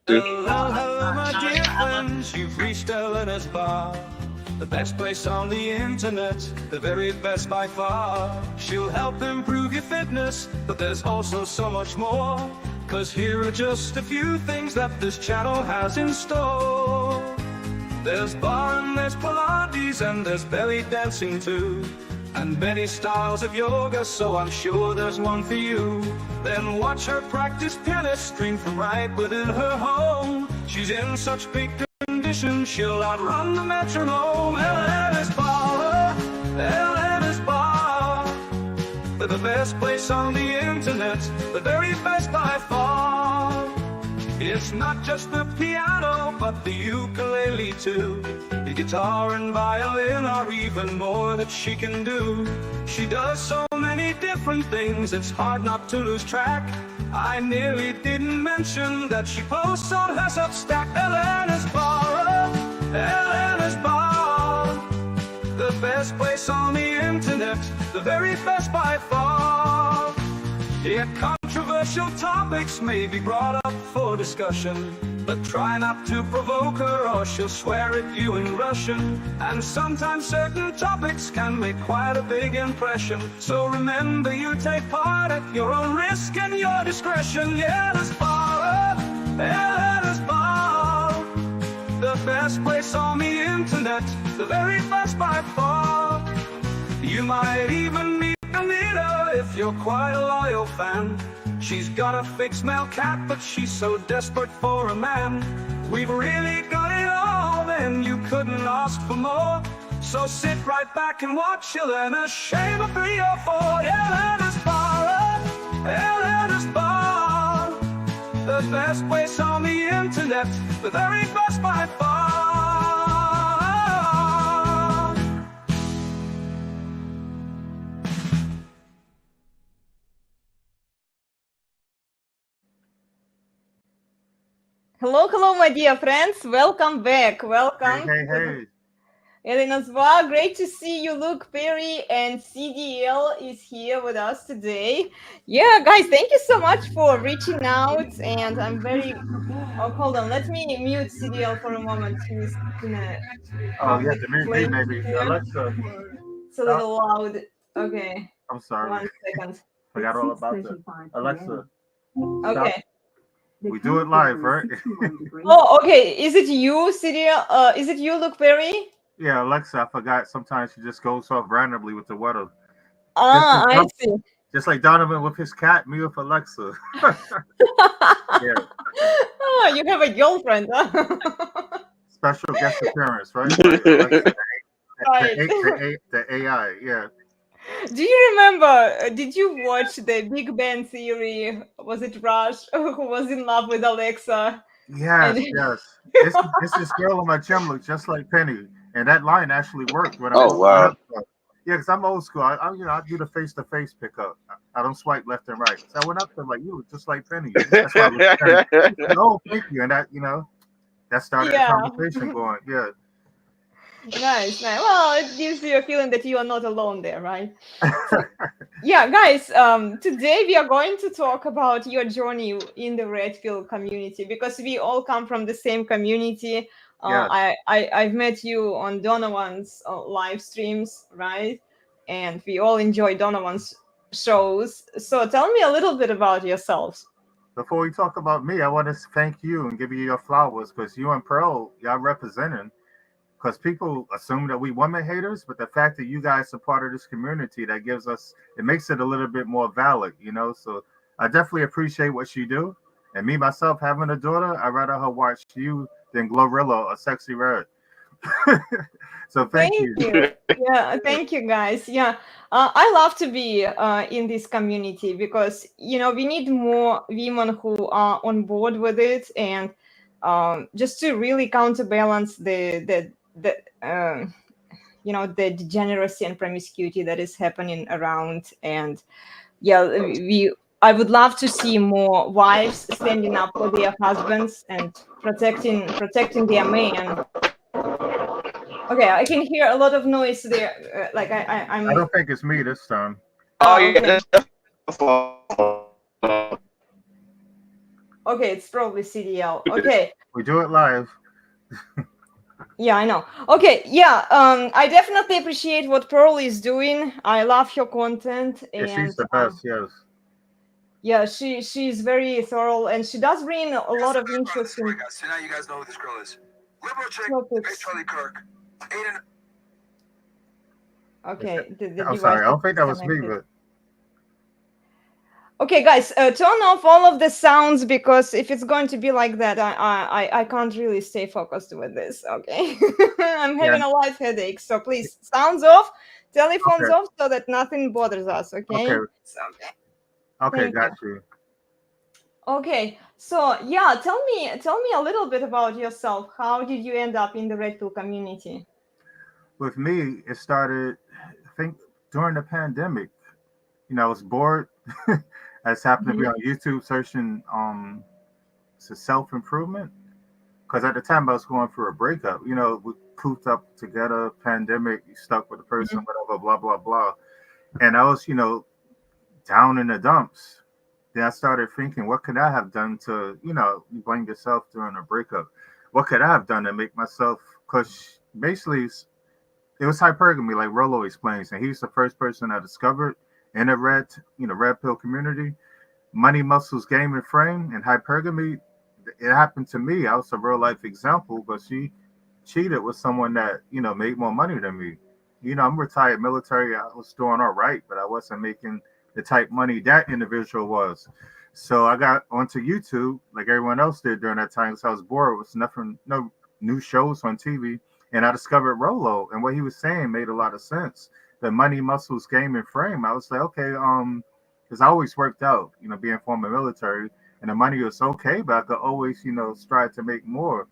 Hello, hello, my dear friends, you've reached Elena's bar. The best place on the internet, the very best by far. She'll help improve your fitness, but there's also so much more. Cause here are just a few things that this channel has in store. There's bar and there's Pilates and there's belly dancing too. And many styles of yoga, so I'm sure there's one for you. Then watch her practice piano stream from right within her home. She's in such big condition, she'll outrun the metronome. Elena's Barre, Elena's Barre. They're the best place on the internet, the very best by far. It's not just the piano, but the ukulele too. The guitar and violin are even more that she can do. She does so many different things, it's hard not to lose track. I nearly didn't mention that she posts on her Substack. Elena's Barre, Elena's Barre. The best place on the internet, the very best by far. Yet controversial topics may be brought up for discussion, but try not to provoke her or she'll swear at you in Russian. And sometimes certain topics can make quite a big impression. So remember, you take part at your own risk and your discretion. Yeah, Elena's Barre, Elena's Barre. The best place on the internet, the very best by far. You might even meet Elena if you're quite a loyal fan. She's got a fixed male cat, but she's so desperate for a man. We've really got it all, then you couldn't ask for more. So sit right back and watch Elena shave a 3 or 4. Elena's Barre, Elena's Barre. The best place on the internet, the very best by far. Hello, hello, my dear friends. Welcome back. Welcome. Hey. Elena's Barre. Great to see you. Luke Perry and CDL is here with us today. Yeah, guys, thank you so much for reaching out. And I'm very... Oh, hold on. Let me mute CDL for a moment. He's gonna... Oh, yeah, the mute me, maybe. Alexa. It's a little loud. Okay. I'm sorry. 1 second. Forgot all about that. Alexa. Okay. Stop. We do it live, right? Oh, okay. Is it you, CDL? Is it you, Luke Perry? Yeah, Alexa, I forgot. Sometimes she just goes off randomly with the weather. I see. Just like Donovan with his cat, me with Alexa. Yeah. Oh, you have a girlfriend, huh? Special guest appearance, right? Alexa, Right. the AI, yeah. Do you remember, did you watch the Big Bang Theory? Was it Rush who was in love with Alexa? Yes, yes. It's this girl on my gym looks just like Penny. And that line actually worked when I wow. Yeah, because I'm old school. I do the face-to-face pickup. I don't swipe left and right. So I went up to her like, you look just like Penny. That's why I looked at Penny. Said, oh, thank you. And that, that started the conversation going. Yeah. Nice. Well, it gives you a feeling that you are not alone there, right? Yeah, guys, today we are going to talk about your journey in the Redfield community, because we all come from the same community. Yes. I've met you on Donovan's live streams, right? And we all enjoy Donovan's shows. So tell me a little bit about yourselves. Before we talk about me, I want to thank you and give you your flowers, because you and Pearl, y'all representing. Because people assume that we women haters, but the fact that you guys are part of this community, that gives us, it makes it a little bit more valid, So I definitely appreciate what you do. And me, myself, having a daughter, I'd rather her watch you than Glorilla or Sexy Red. So thank you. Yeah, thank you, guys. Yeah, I love to be in this community, because, we need more women who are on board with it, and just to really counterbalance the degeneracy and promiscuity that is happening around. And I would love to see more wives standing up for their husbands and protecting their men. Okay, I can hear a lot of noise there. I don't think it's me this time. Oh, yeah. Okay. Okay, it's probably CDL. Okay. We do it live. Yeah, I know. Okay, yeah, I definitely appreciate what Pearl is doing. I love her content, Yeah, she's and the best. Yes. yeah, she's very thorough, and she does bring a lot of interesting So now you guys know who this girl is. Liberal chick, topics. Charlie Kirk. Aiden. Okay, the I'm device sorry. I is don't think that was me, disconnected. but Okay, guys, turn off all of the sounds because if it's going to be like that, I can't really stay focused with this. Okay, I'm yeah. having a light headache, so please, sounds off, telephones Okay. off, so that nothing bothers us. Okay. Okay, so Okay. thank Got you. you. Okay, so yeah, tell me a little bit about yourself. How did you end up in the Red Pill community? With me, it started, I think, during the pandemic. I was bored. I just happened to be Mhm. on YouTube searching self improvement because at the time I was going through a breakup. We cooped up together, pandemic, you stuck with the person, Mhm. whatever, blah blah blah. And I was, down in the dumps. Then I started thinking, what could I have done to, you blame yourself during a breakup. What could I have done to make myself? Because basically, it was hypergamy, like Rollo explains, and he's the first person I discovered in the red pill community. Money, muscles, game, and frame, and hypergamy. It happened to me. I was a real life example, but she cheated with someone that made more money than me. I'm retired military. I was doing all right, but I wasn't making the type money that individual was. So I got onto YouTube like everyone else did during that time because I was bored. It was nothing, no new shows on TV, and I discovered Rolo, and what he was saying made a lot of sense. The money, muscles, game, and frame. I was like, okay, because I always worked out, being former military, and the money was okay, but I could always, strive to make more.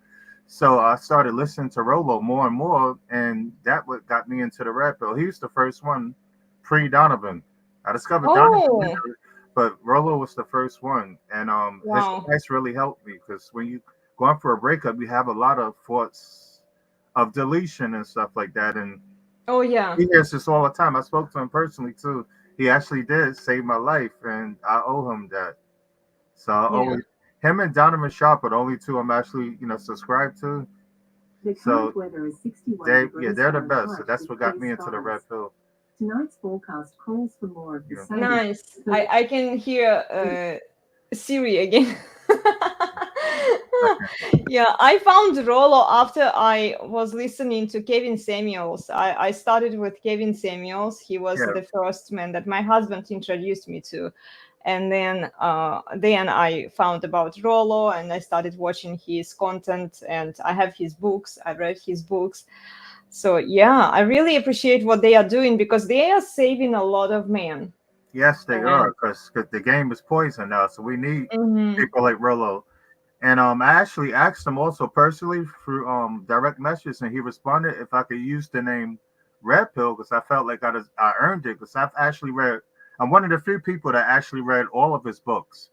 So I started listening to Rolo more and more, and that what got me into the red pill. He was the first one, pre Donovan. I discovered Donovan Oh, later, but Rolo was the first one, and his wow. advice really helped me because when you going for a breakup, you have a lot of thoughts of deletion and stuff like that, and Oh, yeah. he hears this all the time. I spoke to him personally too. He actually did save my life, and I owe him that. So I Yeah. always him and Donovan Sharpe are the only two I'm actually subscribed to. The So current weather is 61 degrees they're the best. So Fahrenheit that's with what got clear me into the red skies. pill. Tonight's forecast calls for more of the Yeah. same. Nice. but I can hear Siri again. Okay. Yeah, I found Rolo after I was listening to Kevin Samuels. I started with Kevin Samuels. He was Yeah. the first man that my husband introduced me to. And then I found about Rolo and I started watching his content and I have his books. I read his books. So yeah, I really appreciate what they are doing because they are saving a lot of men. Yes, they are And because the game is poison now. So we need mhm. people like Rolo. And I actually asked him also personally through direct message, and he responded if I could use the name Red Pill because I felt like I earned it because I've actually read. I'm one of the few people that actually read all of his books,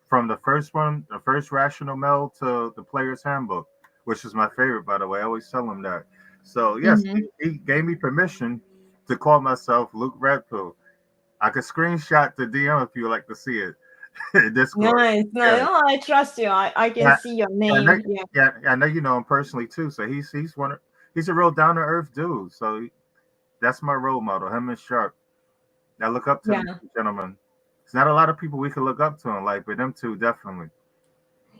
from the first one, the first Rational Male, to the Player's Handbook, which is my favorite, by the way. I always tell him that. So yes, Mhm. he gave me permission to call myself Luke Red Pill. I could screenshot the DM if you would like to see it. Discord. Nice, nice. Yeah. Oh, I trust you. I can Yeah, see your yeah, I know, name. Yeah, yeah, I know you know him personally too. So he's a real down to earth dude. So that's my role model, him and Sharp. I look up to them yeah, gentlemen. It's not a lot of people we can look up to in life, but them two definitely.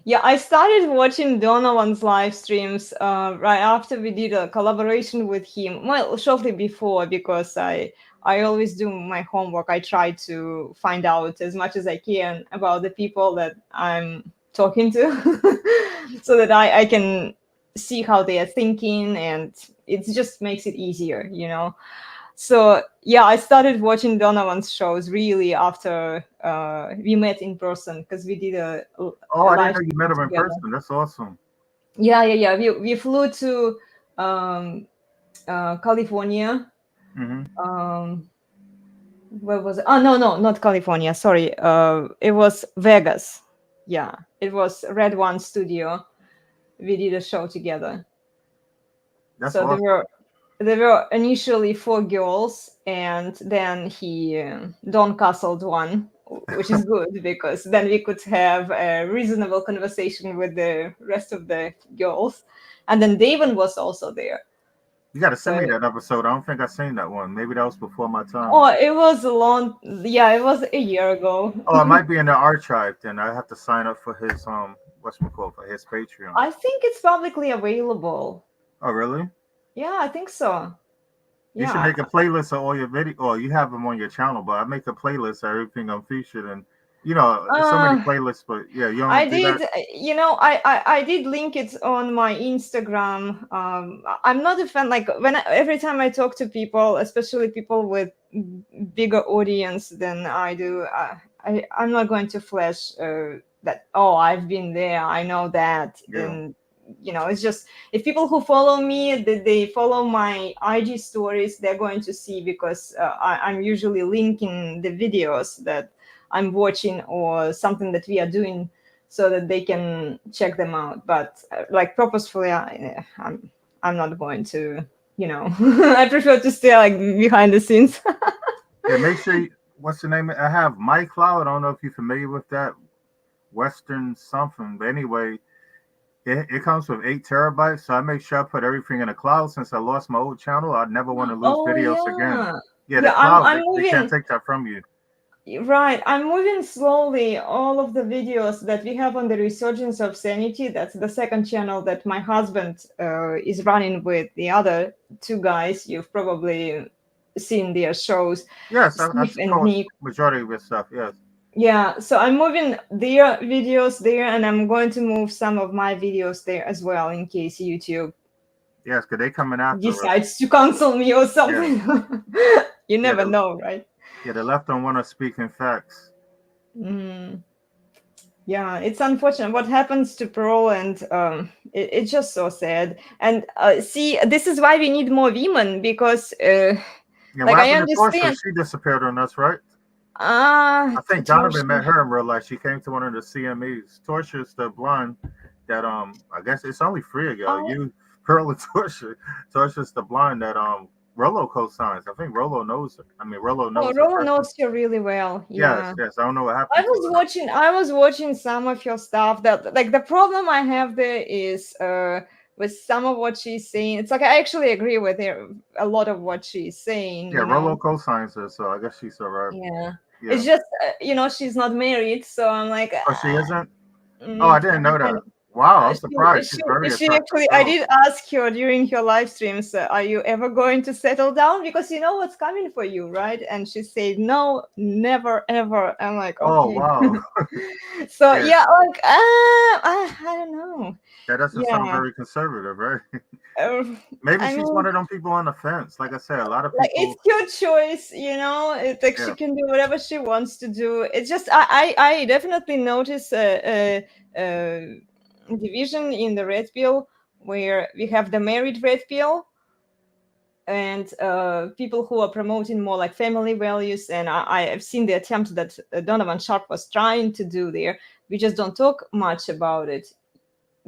yeah. I started watching Donovan's live streams right after we did a collaboration with him. Well, shortly before because I always do my homework. I try to find out as much as I can about the people that I'm talking to, so that I can see how they are thinking, and it just makes it easier, you know. So yeah, I started watching Donovan's shows really after we met in person because we did Oh, a I didn't live know you met stream him in together. person. That's awesome. Yeah, yeah, yeah. We flew to um, California. Hmm. Um, where was it? Oh no, no, not California. Sorry, it was Vegas. Yeah, it was Red One Studio. We did a show together. That's So awesome. there were initially four girls, and then he Don castled one which is good because then we could have a reasonable conversation with the rest of the girls. And then David was also there. You got to send So, me that episode. I don't think I've seen that one. Maybe that was before my time. oh, it was a long, yeah, it was a year ago. Oh, it might be in the archive. Then I have to sign up for his for his Patreon. I think it's publicly available. Oh, really? Yeah, I think so. You should Yeah. make a playlist of all your video. Oh, you have them on your channel, but I make a playlist of everything I'm featured in. You know, there's so many playlists, but yeah, you don't I do did, that. you know, I did link it on my Instagram. I'm not a fan, like every time I talk to people, especially people with bigger audience than I do, I'm not going to flash that, oh, I've been there, I know that. Yeah. And, you know, it's just, if people who follow me, they follow my IG stories, they're going to see, because I'm usually linking the videos that I'm watching or something that we are doing, so that they can check them out. But like purposefully, I'm not going to, you know, I prefer to stay like behind the scenes. Yeah, make sure. What's the name? I have my cloud. I don't know if you're familiar with that. Western something. But anyway, it comes with 8 terabytes. So I make sure I put everything in the cloud. Since I lost my old channel, I never want to lose videos again. Yeah, the cloud. They can't take that from you. Right, I'm moving slowly all of the videos that we have on the Resurgence of Sanity. That's the second channel that my husband is running with the other 2 guys. You've probably seen their shows. Yes, I've and Nick. majority of his stuff. Yes. Yeah, so I'm moving their videos there, and I'm going to move some of my videos there as well, in case YouTube Yes, because they coming after decides to cancel me or something. Yeah. You never know, right? Yeah, the left don't want to speak in facts. Yeah, it's unfortunate what happens to Pearl, and it's just so sad. And see, this is why we need more women, because like, I understand. She disappeared on us, right? I think Donovan met her in real life. She came to one of the CMEs. Torture's the blonde that I guess it's only 3 of y'all. You, Pearl, and Torture. Torture's the blonde that Rolo co-signs. I think Rolo knows her. I mean, Rolo knows. Oh, Rolo knows her really well. Yeah. Yes. I don't know what happened. I was watching some of your stuff. That, like, the problem I have there is with some of what she's saying. It's like, I actually agree with her a lot of what she's saying. Yeah, Rolo co-signs her, so I guess she's all right. Yeah. It's just you know, she's not married, so I'm like. Oh, she isn't. Oh, I didn't know that. Wow, I'm surprised. She's very she actually, I did ask her during her live streams, are you ever going to settle down? Because you know what's coming for you, right? And she said, no, never, ever. I'm like, okay. Oh, wow. So, yeah, like, I don't know. That doesn't sound very conservative, right? Maybe she's one of them people on the fence. Like I said, a lot of people. Like, it's your choice, you know. It's like she can do whatever she wants to do. It's just, I definitely notice division in the red pill, where we have the married red pill and people who are promoting more like family values. And I have seen the attempt that Donovan Sharpe was trying to do there. We just don't talk much about it,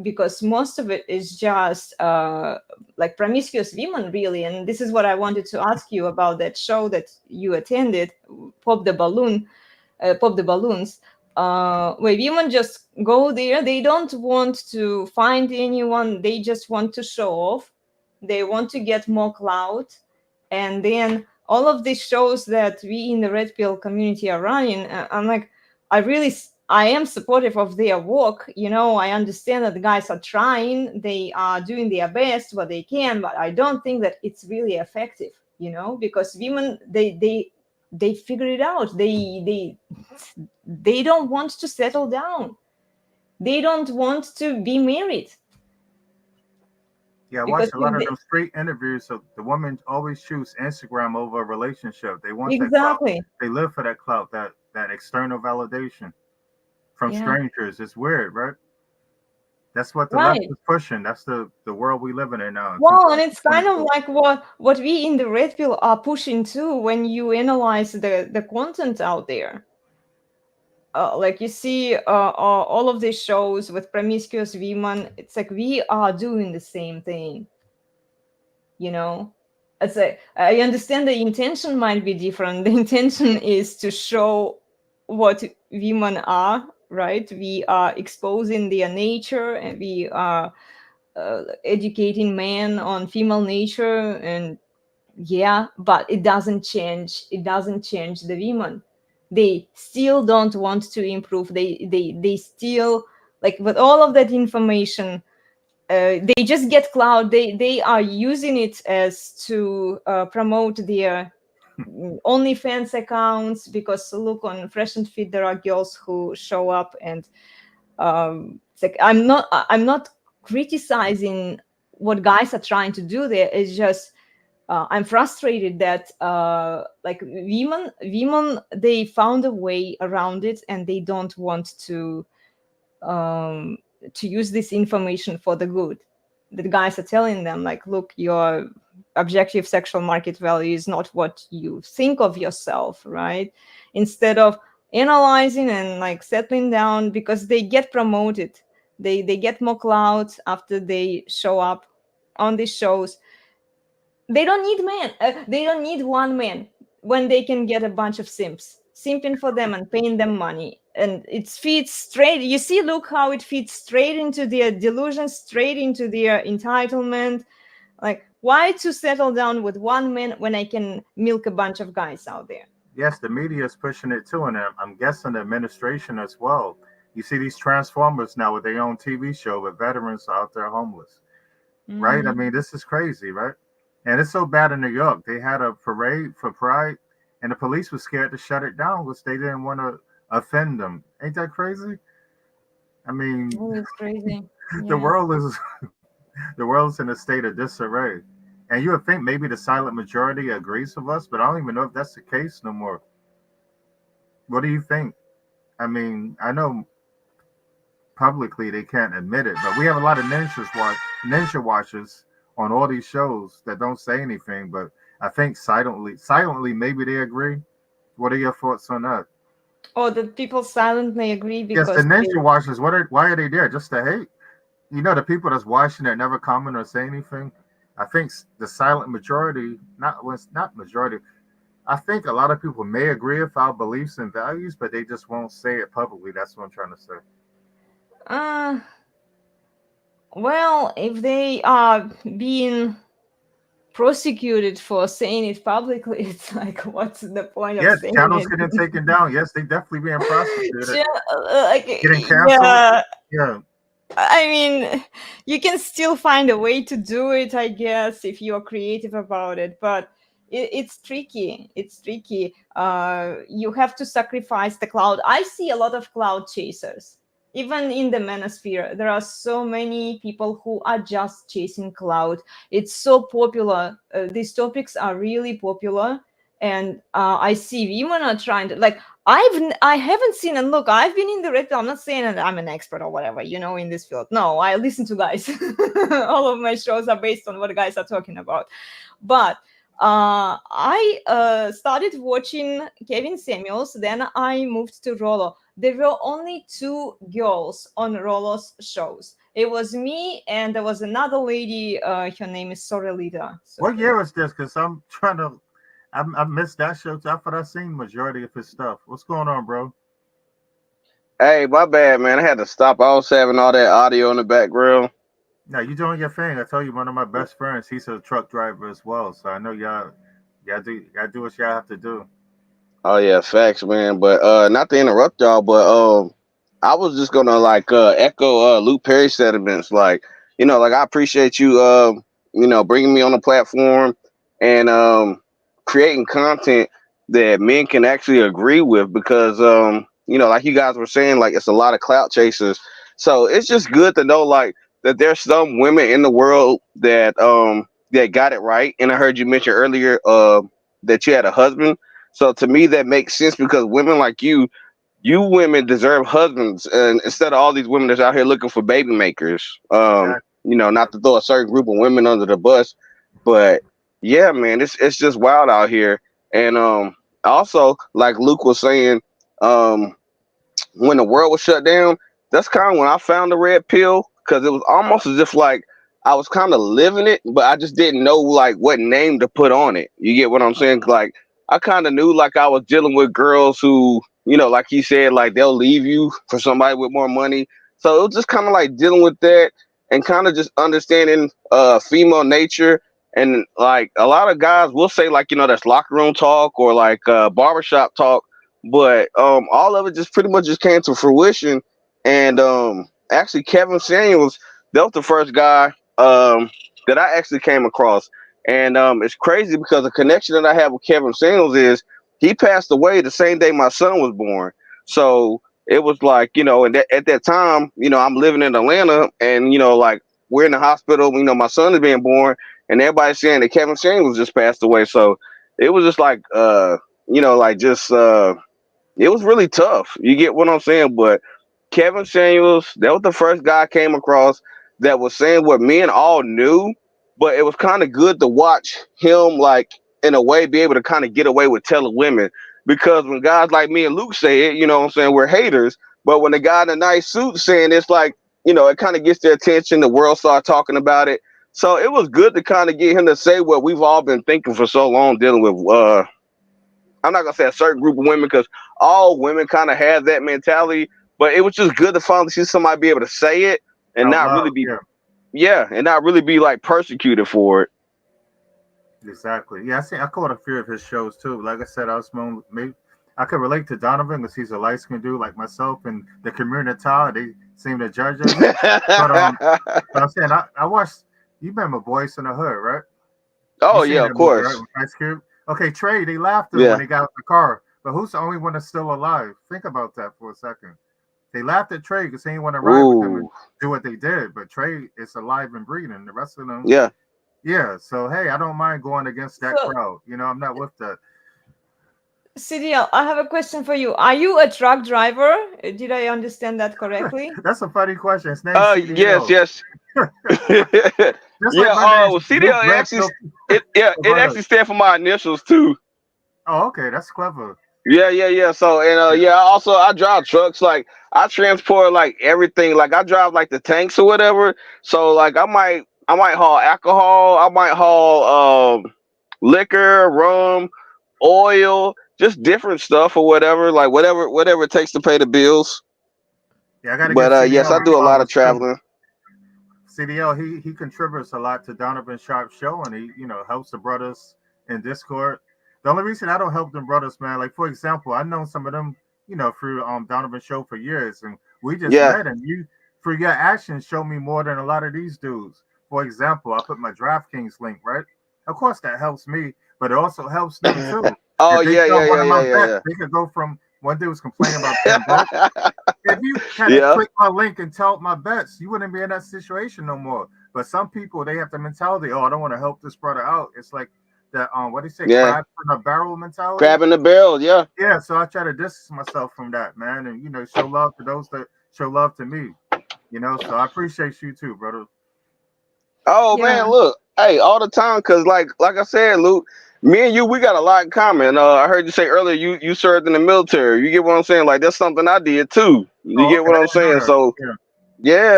because most of it is just like promiscuous women, really. And this is what I wanted to ask you about that show that you attended, Pop the Balloons, where women just go there. They don't want to find anyone. They just want to show off. They want to get more clout. And then all of these shows that we in the red pill community are running, I'm like, I am supportive of their work. You know, I understand that the guys are trying. They are doing their best, what they can, but I don't think that it's really effective, you know, because women, they figure it out. They don't want to settle down. They don't want to be married. Yeah, I watched a lot of those straight interviews. So the women always choose Instagram over a relationship. They want that clout. They live for that clout, that external validation from strangers. It's weird, right? That's what the left is pushing. That's the world we live in now. Well, and it's kind of like what we in the red pill are pushing too. When you analyze the content out there, like you see all of these shows with promiscuous women, it's like we are doing the same thing. You know, I understand the intention might be different. The intention is to show what women are, right? We are exposing their nature, and we are educating men on female nature, and yeah, but it doesn't change. It doesn't change the women. They still don't want to improve. They still, like, with all of that information, they just get clout. They are using it as to promote their OnlyFans accounts, because look, on Fresh and Fit there are girls who show up, and it's like, I'm not criticizing what guys are trying to do there. It's just I'm frustrated that like women they found a way around it, and they don't want um, to use this information for the good. The guys are telling them, like, look, your objective sexual market value is not what you think of yourself, right? Instead of analyzing and like settling down, because they get promoted, they get more clout after they show up on these shows. They don't need men. They don't need one man when they can get a bunch of simps simping for them and paying them money. And it feeds straight. You see, look how it feeds straight into their delusions, straight into their entitlement. Like, why to settle down with one man when I can milk a bunch of guys out there? Yes, the media is pushing it too, and I'm guessing the administration as well. You see these transformers now with their own TV show with veterans out there homeless, right? I mean, this is crazy, right? And it's so bad in New York. They had a parade for Pride, and the police was scared to shut it down because they didn't want to offend them. Ain't that crazy? I mean, Oh, it's crazy. the Yeah. world is the world's in a state of disarray. And you would think maybe the silent majority agrees with us, but I don't even know if that's the case no more. What do you think? I mean, I know publicly they can't admit it, but we have a lot of ninja watchers on all these shows that don't say anything, but I think silently maybe they agree. What are your thoughts on that? Oh, that people silently agree Yes, the because ninja watchers, why are they there? Just to hate? You know, the people that's watching that never comment or say anything. I think the silent majority, not majority. I think a lot of people may agree with our beliefs and values, but they just won't say it publicly. That's what I'm trying to say. uh well, if they are being prosecuted for saying it publicly, it's like, what's the point of Yes, saying channels it? getting taken down. Yes, they definitely being prosecuted, Like, getting canceled. yeah, Yeah, I mean, you can still find a way to do it, I guess, if you're creative about it, but it's tricky. It's tricky. You have to sacrifice the cloud. I see a lot of cloud chasers. Even in the manosphere, there are so many people who are just chasing cloud. It's so popular. These topics are really popular. And I see women are trying to, like, I haven't seen, and look, I've been in the red pill. I'm not saying that I'm an expert or whatever, in this field. No, I listen to guys. All of my shows are based on what guys are talking about. But I started watching Kevin Samuels. Then I moved to Rollo. There were only two girls on Rollo's shows. It was me, and there was another lady. Her name is Sorelita. what year was this? Because I'm trying to. I missed that show. I thought I seen majority of his stuff. What's going on, bro? Hey, my bad, man. I had to stop. I was having all that audio in the background. Now you doing your thing. I told you one of my best friends. He's a truck driver as well. So I know y'all do what y'all have to do. Oh yeah, facts, man. But not to interrupt y'all, but I was just gonna like echo Luke Perry sentiments. Like, like I appreciate you, bringing me on the platform and creating content that men can actually agree with because like you guys were saying, like it's a lot of clout chasers. So it's just good to know like that there's some women in the world that got it right. And I heard you mention earlier that you had a husband. So to me that makes sense because women like you women deserve husbands, and instead of all these women that's out here looking for baby makers. Exactly. Not to throw a certain group of women under the bus, but yeah, man, it's just wild out here. And also, like Luke was saying, um, when the world was shut down, that's kind of when I found the red pill because it was almost as if like I was kind of living it, but I just didn't know like what name to put on it. You get what I'm saying? Like I kind of knew like I was dealing with girls who like he said, like they'll leave you for somebody with more money. So it was just kind of like dealing with that and kind of just understanding female nature. And like a lot of guys will say like, that's locker room talk or like barbershop talk, but all of it just pretty much just came to fruition. And actually Kevin Samuels, that was the first guy that I actually came across. And it's crazy because the connection that I have with Kevin Samuels is he passed away the same day my son was born. So it was like, and at that time, I'm living in Atlanta and, like we're in the hospital, my son is being born and everybody's saying that Kevin Samuels just passed away. So it was just like, like just, it was really tough. You get what I'm saying? But Kevin Samuels, that was the first guy I came across that was saying what men all knew, but it was kind of good to watch him, like, in a way, be able to kind of get away with telling women. Because when guys like me and Luke say it, what I'm saying, we're haters. But when the guy in a nice suit saying it's like, it kind of gets their attention. The world start talking about it. So it was good to kind of get him to say what we've all been thinking for so long, dealing with I'm not gonna say a certain group of women because all women kind of have that mentality, but it was just good to finally see somebody be able to say it and Out not loud, really be, yeah. and not really be like persecuted for it. Exactly. Yeah, I caught a few of his shows too. Like I said, maybe I could relate to Donovan because he's a light skinned dude like myself, and the community they seem to judge us. But I'm saying I watched. You remember Boys in the Hood, right? Oh You seen yeah, that of movie, right? course. With Ice Cube. Okay, Trey. They laughed at him Yeah. when he got out the car, but who's the only one that's still alive? Think about that for a second. They laughed at Trey because he didn't want to ride with them and Ooh. do what they did, but Trey is alive and breathing. The rest of them. Yeah. Yeah, so hey, I don't mind going against that So, crowd. I'm not with that. CDL, I have a question for you. Are you a truck driver? Did I understand that correctly? That's a funny question. His name's Yes, CDL. yes. Just like Yeah. my name's Well, Luke CDL actually, Redfield. it actually stands for my initials too. Oh, okay, that's clever. Yeah. So and yeah, also I drive trucks. Like I transport like everything. Like I drive like the tanks or whatever. So like I might haul alcohol. I might haul liquor, rum, oil, just different stuff or whatever. Like whatever it takes to pay the bills. Yeah, I got to give But yes, CDL I my do a lot of flowers too. traveling. CDL, he contributes a lot to Donovan Sharpe show, and he helps the brothers in Discord. The only reason I don't help them brothers, man, like for example, I know some of them, through Donovan show for years, and we just Yeah. met, and you for your actions show me more than a lot of these dudes. For example, I put my DraftKings link, right? Of course, that helps me, but it also helps them too. Oh If they yeah, sell yeah, one yeah, of my bets, yeah, they could go from one dude was complaining about being broke. yeah. If you had to Yeah. click my link and tout my bets, you wouldn't be in that situation no more. But some people they have the mentality, oh, I don't want to help this brother out. It's like the what do you say, Yeah. crab in a barrel mentality. Crab in the barrel. Yeah. Yeah, so I try to distance myself from that, man, and show love to those that show love to me. So I appreciate you too, brother. Oh Yeah. man, look, hey, all the time, cause like I said, Luke, me and you, we got a lot in common. I heard you say earlier you served in the military. You get what I'm saying? Like that's something I did too. You Oh, get okay, what I I'm didn't know saying? that. So Yeah,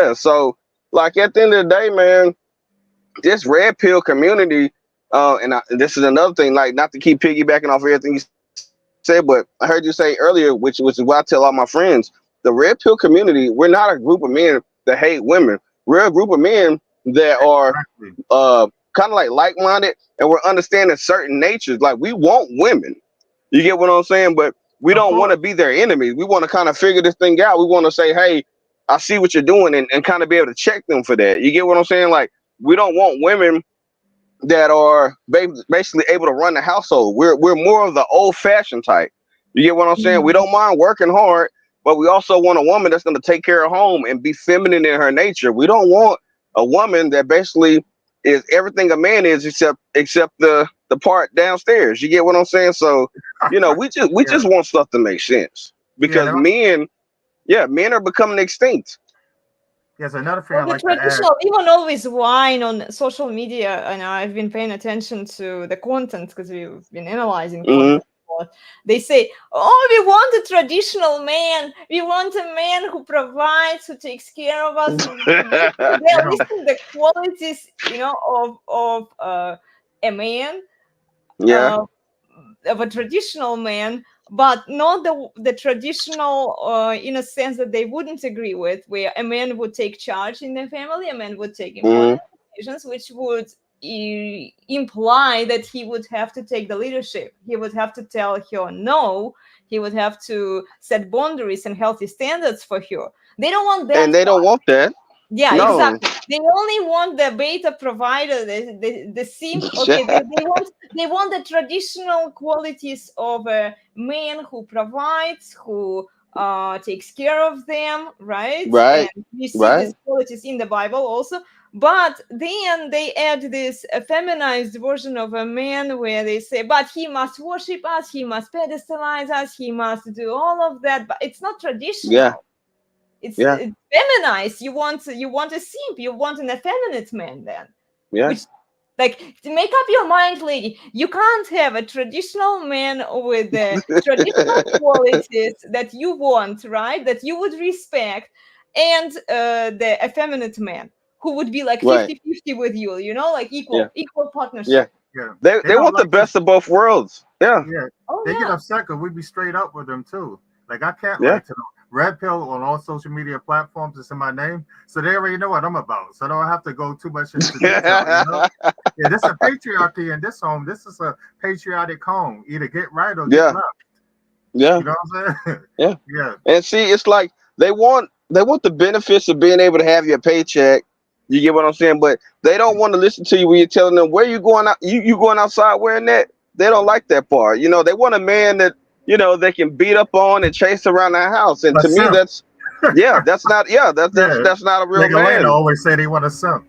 yeah, so like at the end of the day, man, this red pill community, this is another thing, like not to keep piggybacking off everything you said, but I heard you say earlier, which is what I tell all my friends, the red pill community, we're not a group of men that hate women. We're a group of men that are exactly. kind of like minded, and we're understanding certain natures. Like we want women, you get what I'm saying, but we Of don't want course. to be their enemies. We want to kind of figure this thing out. We want to say, hey, I see what you're doing, and kind of be able to check them for that. You get what I'm saying? Like we don't want women that are basically able to run the household. We're more of the old fashioned type. You get what I'm saying? We don't mind working hard, but we also want a woman that's going to take care of home and be feminine in her nature. We don't want a woman that basically is everything a man is except the part downstairs. You get what I'm saying? So we Yeah, just want stuff to make sense yeah. because men are becoming extinct. Yes, another thing Well, I the like to add. traditional, even always whine on social media, and I've been paying attention to the content because we've been analyzing Hmm. content a lot. They say, "Oh, we want a traditional man. We want a man who provides, who takes care of us." You They're know, listing the qualities, of a man, Yeah. uh, of a traditional man, but not the traditional, in a sense that they wouldn't agree with, where a man would take charge in the family, a man would take important decisions, which would imply that he would have to take the leadership. He would have to tell her no. He would have to set boundaries and healthy standards for her. They don't want that. And they don't want that. Yeah, No. exactly. They only want the beta provider, the simp. Okay, they want the traditional qualities of a man who provides, who takes care of them, right? Right. And we see Right. these qualities in the Bible also. But then they add this feminized version of a man where they say, but he must worship us, he must pedestalize us, he must do all of that. But it's not traditional. Yeah. It's Yeah. feminized. You want a simp. You want an effeminate man then. Yeah. Which, like, to make up your mind, lady. You can't have a traditional man with the traditional qualities that you want, right? That you would respect, and the effeminate man who would be like Right. 50-50 with you, you know, like equal partnership. Yeah. Yeah. They don't want the like best of both worlds. Yeah. Yeah. Oh, They get yeah. upset because we be straight up with them too. Like I can't Yeah. lie to them. Red pill on all social media platforms is in my name, so they already know what I'm about. So I don't have to go too much into detail. You know? Yeah, this is a patriarchy in this home. This is a patriotic home. Either get right or Yeah. get left. Yeah. You know what I'm saying? Yeah. Yeah. And see, it's like they want the benefits of being able to have your paycheck. You get what I'm saying? But they don't want to listen to you when you're telling them where you going out. You going outside wearing that? They don't like that part. You know, they want a man that they can beat up on and chase around the house. And A to me, simp. that's that's not a real Like Elena man. always say they want a simp.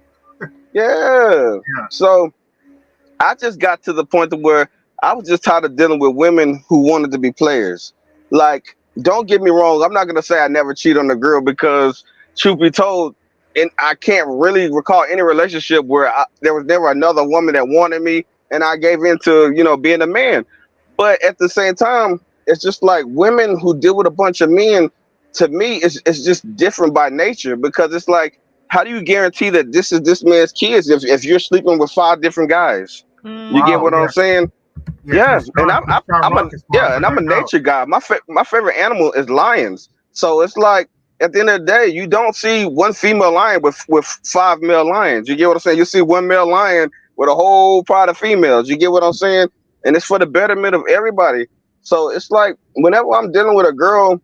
Yeah. Yeah. So I just got to the point to where I was just tired of dealing with women who wanted to be players. Like, don't get me wrong, I'm not gonna say I never cheat on a girl because, truth be told, and I can't really recall any relationship where there was never another woman that wanted me, and I gave in to being a man. But at the same time, it's just like women who deal with a bunch of men. To me, it's just different by nature because it's like, how do you guarantee that this is this man's kids if you're sleeping with 5 different guys? You get Wow. what I'm saying? Yeah. Yeah, and Christian I'm a Rock is part of and I'm a that now. nature guy. My favorite animal is lions. So it's like at the end of the day, you don't see one female lion with 5 male lions. You get what I'm saying? You see one male lion with a whole pride of females. You get what I'm saying? And it's for the betterment of everybody. So it's like whenever I'm dealing with a girl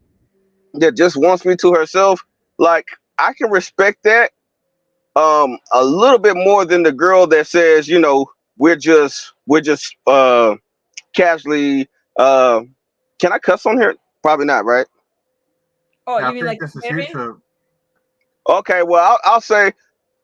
that just wants me to herself, like I can respect that a little bit more than the girl that says, we're just casually can I cuss on here? Probably not, right? Oh, Yeah, you I mean think like this is Barry? YouTube. Okay, well I'll say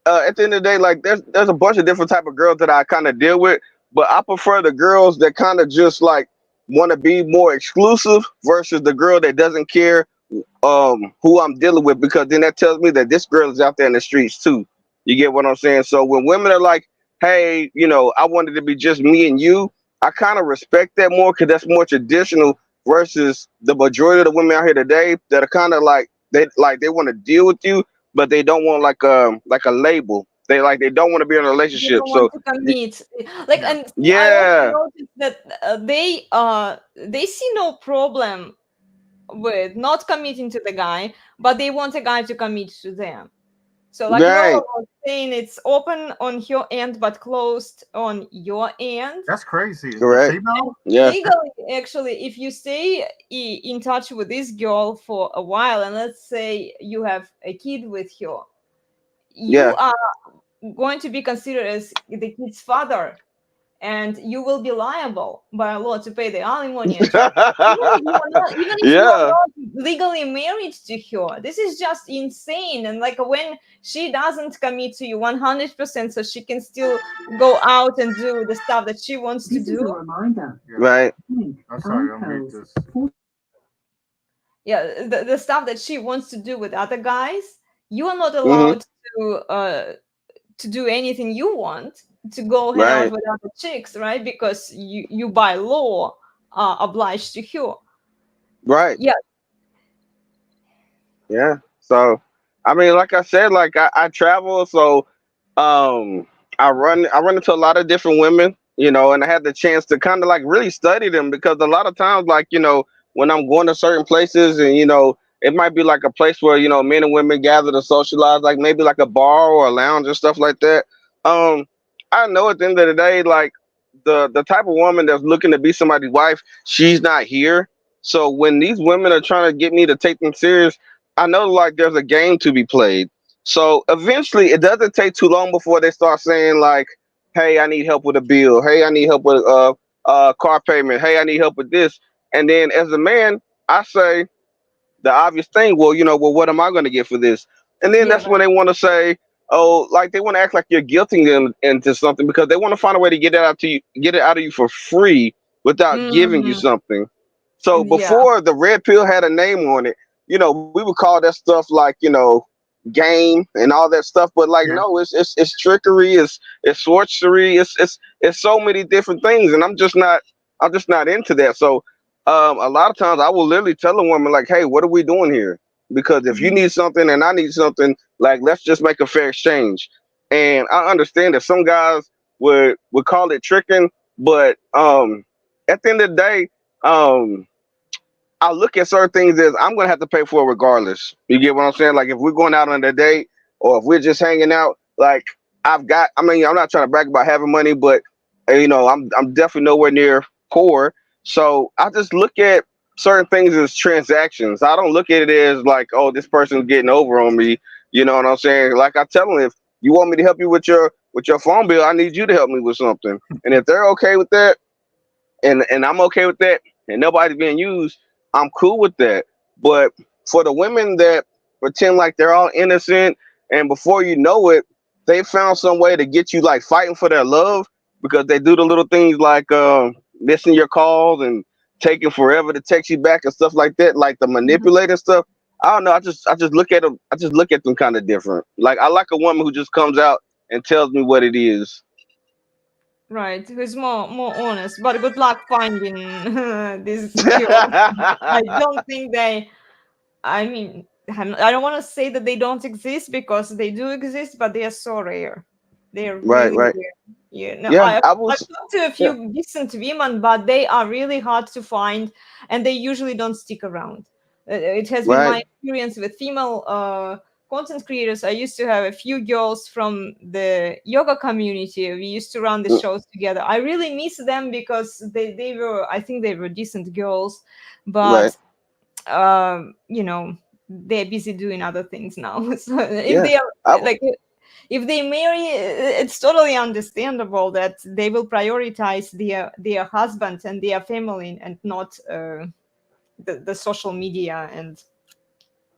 at the end of the day, like there's a bunch of different type of girls that I kind of deal with, but I prefer the girls that kind of just like want to be more exclusive versus the girl that doesn't care who I'm dealing with, because then that tells me that this girl is out there in the streets too. You get what I'm saying? So when women are like, hey, I wanted to be just me and you, I kind of respect that more because that's more traditional versus the majority of the women out here today that are kind of like they want to deal with you, but they don't want like a label. They don't want to be in a They relationship. don't want So to commit. Like, Yeah. and I also yeah, noticed that they see no problem with not committing to the guy, but they want a guy to commit to them. So like Lola right, was saying, it's open on your end but closed on your end. That's crazy. The correct, female? yeah, Legally, actually, if you stay in touch with this girl for a while, and let's say you have a kid with her, you yeah. are going to be considered as the kid's father, and you will be liable by law to pay the alimony and child. Even if you are Yeah. not legally married to her, this is just insane. And like when she doesn't commit to you 100%, so she can still go out and do the stuff that she wants to This is a do. reminder. Yeah. Right. Link I'm sorry, I'll mute unfurls. this. Yeah, the stuff that she wants to do with other guys, you are not Hmm. allowed to do anything you want, to go hang out Right. with other chicks, right? Because you by law are obliged to her. Right. Yeah. Yeah. So, I mean, like I said, like I travel, so um, I run into a lot of different women, and I had the chance to kind of like really study them because a lot of times, like when I'm going to certain places, and it might be like a place where men and women gather to socialize, like maybe like a bar or a lounge and stuff like that. Um, I know at the end of the day, like the type of woman that's looking to be somebody's wife, she's not here. So when these women are trying to get me to take them serious, I know like there's a game to be played. So eventually, it doesn't take too long before they start saying like, "Hey, I need help with a bill. Hey, I need help with car payment. Hey, I need help with this." And then as a man, I say the obvious thing. Well, well, what am I going to get for this? And then Yeah. that's when they want to say, oh, like they want to act like you're guilting them into something because they want to find a way to get it out of you for free without giving you Mhm. something. So Yeah. before the red pill had a name on it, we would call that stuff like game and all that stuff. But like Yeah. no, it's trickery, it's sorcery, it's so many different things, and I'm just not into that. So a lot of times I will literally tell a woman like, hey, what are we doing here? Because if you Mhm. need something and I need something, like let's just make a fair exchange. And I understand that some guys would call it tricking, but at the end of the day, um I look at certain things as I'm gonna have to pay for it regardless. You get what I'm saying? Like if we're going out on a date or if we're just hanging out, like I mean, I'm not trying to brag about having money, but I'm definitely nowhere near poor. So I just look at certain things as transactions. I don't look at it as like, oh, this person's getting over on me. You know what I'm saying? Like I tell them, if you want me to help you with your phone bill, I need you to help me with something. And if they're okay with that, and I'm okay with that, and nobody's being used, I'm cool with that. But for the women that pretend like they're all innocent, and before you know it, they found some way to get you like fighting for their love because they do the little things like missing your calls and taking forever to text you back and stuff like that, like the Mhm. manipulating stuff. I don't know. I just look at them. I just look at them kind of different. Like I like a woman who just comes out and tells me what it is. Right. Who's more honest? But good luck finding these girls. I don't think they. I mean, I don't want to say that they don't exist because they do exist, but they are so rare. They are Right, really right. rare. You know, Yeah, I I've was. talked to a Yeah. few decent women, but they are really hard to find, and they usually don't stick around. It has been Right. my experience with female content creators. I used to have a few girls from the yoga community. We used to run the Mm, shows together. I really miss them because they were, I think they were decent girls, right. but they're busy doing other things now. So if Yeah. they are I w- like, if they marry, it's totally understandable that they will prioritize their husband and their family and not the social media. And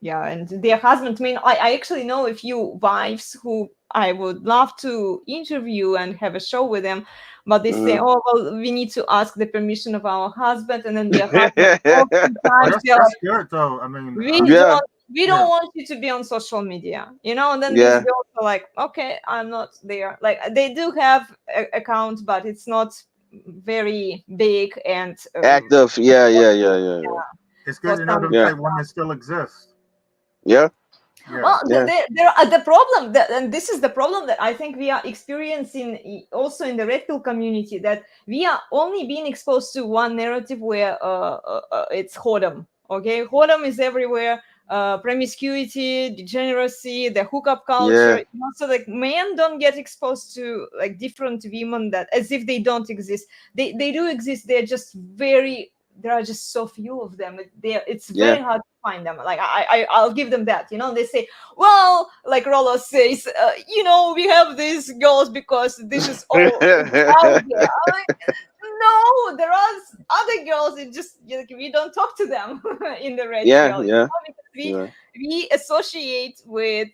yeah, and their husband. I mean, I actually know a few wives who I would love to interview and have a show with them, but they say, mhm. "Oh, well, we need to ask the permission of our husband," and then their husband Oh, oftentimes they're that's like, good though. I mean, we Yeah. don't we yeah, don't want you to be on social media, and then these Yeah. girls are like, okay, I'm not there. Like they do have accounts, but it's not very big. And Active. Yeah. Yeah. Yeah. Yeah. Yeah. it's for good to know some, them Yeah. type women still exist. Yeah. Yeah, well, Yeah. there are the problem that, and this is the problem that I think we are experiencing also in the red pill community, that we are only being exposed to one narrative where it's whoredom. Okay, whoredom is everywhere. Promiscuity, degeneracy, the hookup culture. Yeah. So like men don't get exposed to like different women, that as if they don't exist. They do exist. They're just very. There are just so few of them. It's Yeah. very hard to find them. Like I'll give them that. They say, well, like Rollo says, we have these girls because this is all out there. I'm like, no, there are other girls. It just, we don't talk to them in the red Yeah. pill, Yeah. because Yeah. we associate with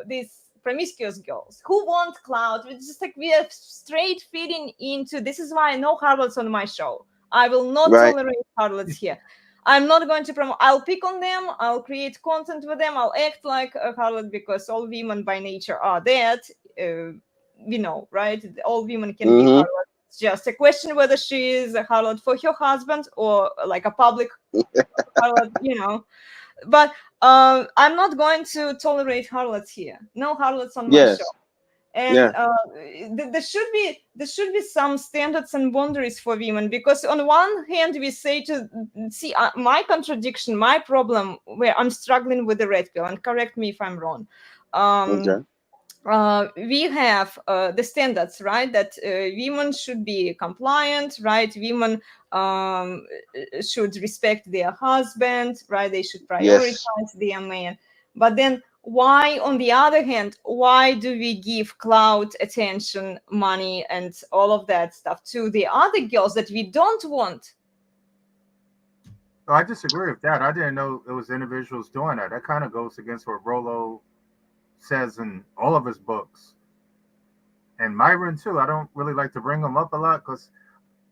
these promiscuous girls who want clout. It's just like we are straight feeding into. This is why no harlots on my show. I will not Right. tolerate harlots here. I'm not going to promote. I'll pick on them. I'll create content with them. I'll act like a harlot because all women by nature are that. Right? All women can be Mhm. harlots. It's just a question whether she is a harlot for her husband or like a public harlot. But I'm not going to tolerate harlots here. No harlots on my show. Yes. And there should be some standards and boundaries for women, because on one hand we say to see my contradiction, my problem, where I'm struggling with the red pill, and correct me if I'm wrong. We have the standards, right, that women should be compliant, right, women should respect their husband, right, they should prioritize their man. But then why, on the other hand, why do we give clout, attention, money, and all of that stuff to the other girls that we don't want? Oh, I disagree with that. I didn't know it was individuals doing that. That kind of goes against what Rollo says in all of his books. And Myron too. I don't really like to bring him up a lot because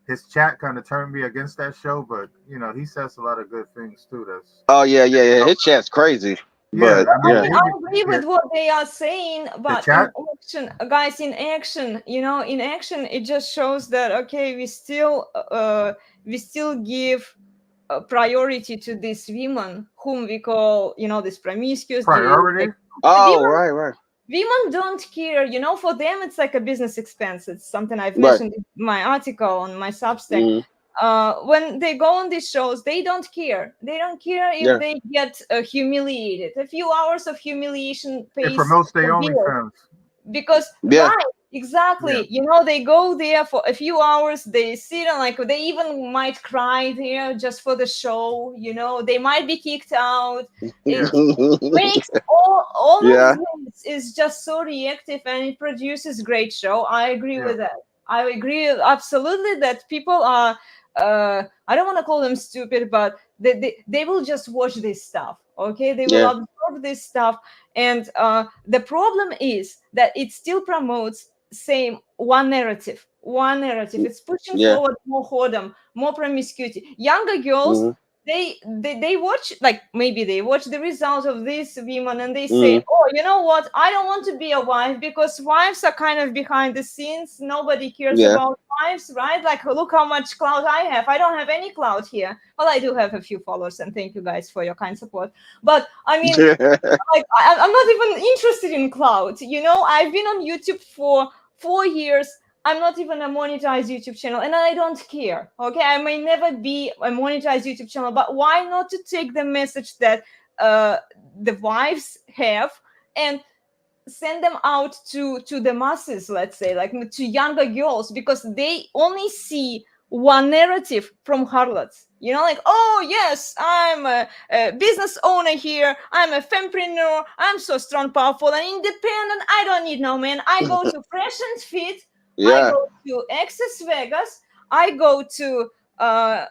his chat kind of turned me against that show, but he says a lot of good things too. His chat's crazy. Yeah, But I agree with what they are saying, but in action, guys, in action, in action, it just shows that okay, we still give priority to these women whom we call, this promiscuous priority. Right. Women don't care, for them it's like a business expense. It's something I've mentioned in my article on my Substack. When they go on these shows, they don't care. They don't care if they get humiliated. A few hours of humiliation pays. It promotes their OnlyFans. Because right, exactly. They go there for a few hours. They sit and they even might cry there just for the show. They might be kicked out. It makes all of this is just so reactive, and it produces great show. I agree with that. I agree absolutely that people are. I don't want to call them stupid, but they will just watch this stuff. Okay, they will absorb this stuff, and the problem is that it still promotes one narrative. It's pushing forward more whoredom, more promiscuity. Younger girls, they watch, maybe they watch the result of this women, and they say, oh, you know what, I don't want to be a wife, because wives are kind of behind the scenes. Nobody cares about wives, right? Look how much clout I have. I don't have any clout here. Well, I do have a few followers, and thank you guys for your kind support, but I mean I'm not even interested in clout. I've been on YouTube for 4 years. I'm not even a monetized YouTube channel, and I don't care. Okay, I may never be a monetized YouTube channel, but why not to take the message that the wives have and send them out to the masses, let's say, to younger girls, because they only see one narrative from harlots. Oh yes, I'm a business owner here, I'm a fempreneur, I'm so strong, powerful, and independent. I don't need no man. I go to Fresh and Fit. I go to Access Vegas. I go to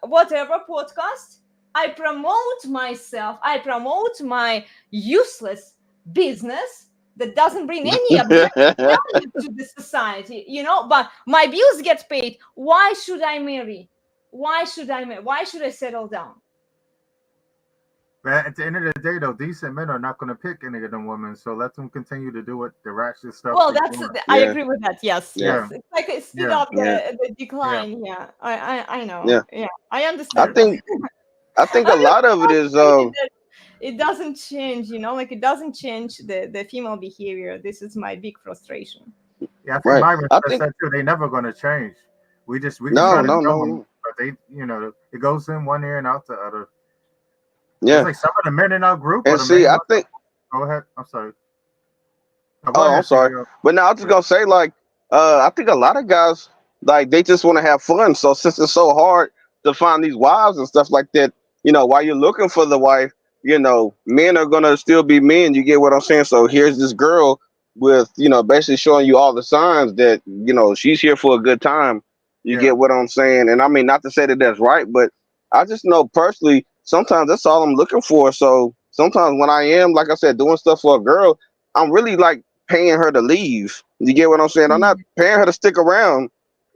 whatever podcast. I promote myself. I promote my useless business that doesn't bring any objective value to the society, but my bills get paid. Why should I marry? Why should I settle down? But at the end of the day, though, decent men are not going to pick any of them women, so let them continue to do what the ratchet stuff. Well, I agree with that. Yes. It's it's speed up the decline. Yeah, I know. Yeah, I understand. I think a lot of it is it doesn't change, it doesn't change the female behavior. This is my big frustration. Yeah, I think Myron says that too. They're never going to change. We try to tell them, but they, it goes in one ear and out the other. Yeah, it's like some of the men in our group. And see, I think. Go ahead. I'm sorry. I'm sorry, but now I was just gonna say, I think a lot of guys, they just want to have fun. So since it's so hard to find these wives and stuff like that, while you're looking for the wife, men are gonna still be men. You get what I'm saying? So here's this girl with, basically showing you all the signs that, she's here for a good time. You get what I'm saying? And I mean, not to say that that's right, but I just know personally, sometimes that's all I'm looking for. So sometimes when I am, like I said, doing stuff for a girl, I'm really paying her to leave. You get what I'm saying? I'm not paying her to stick around.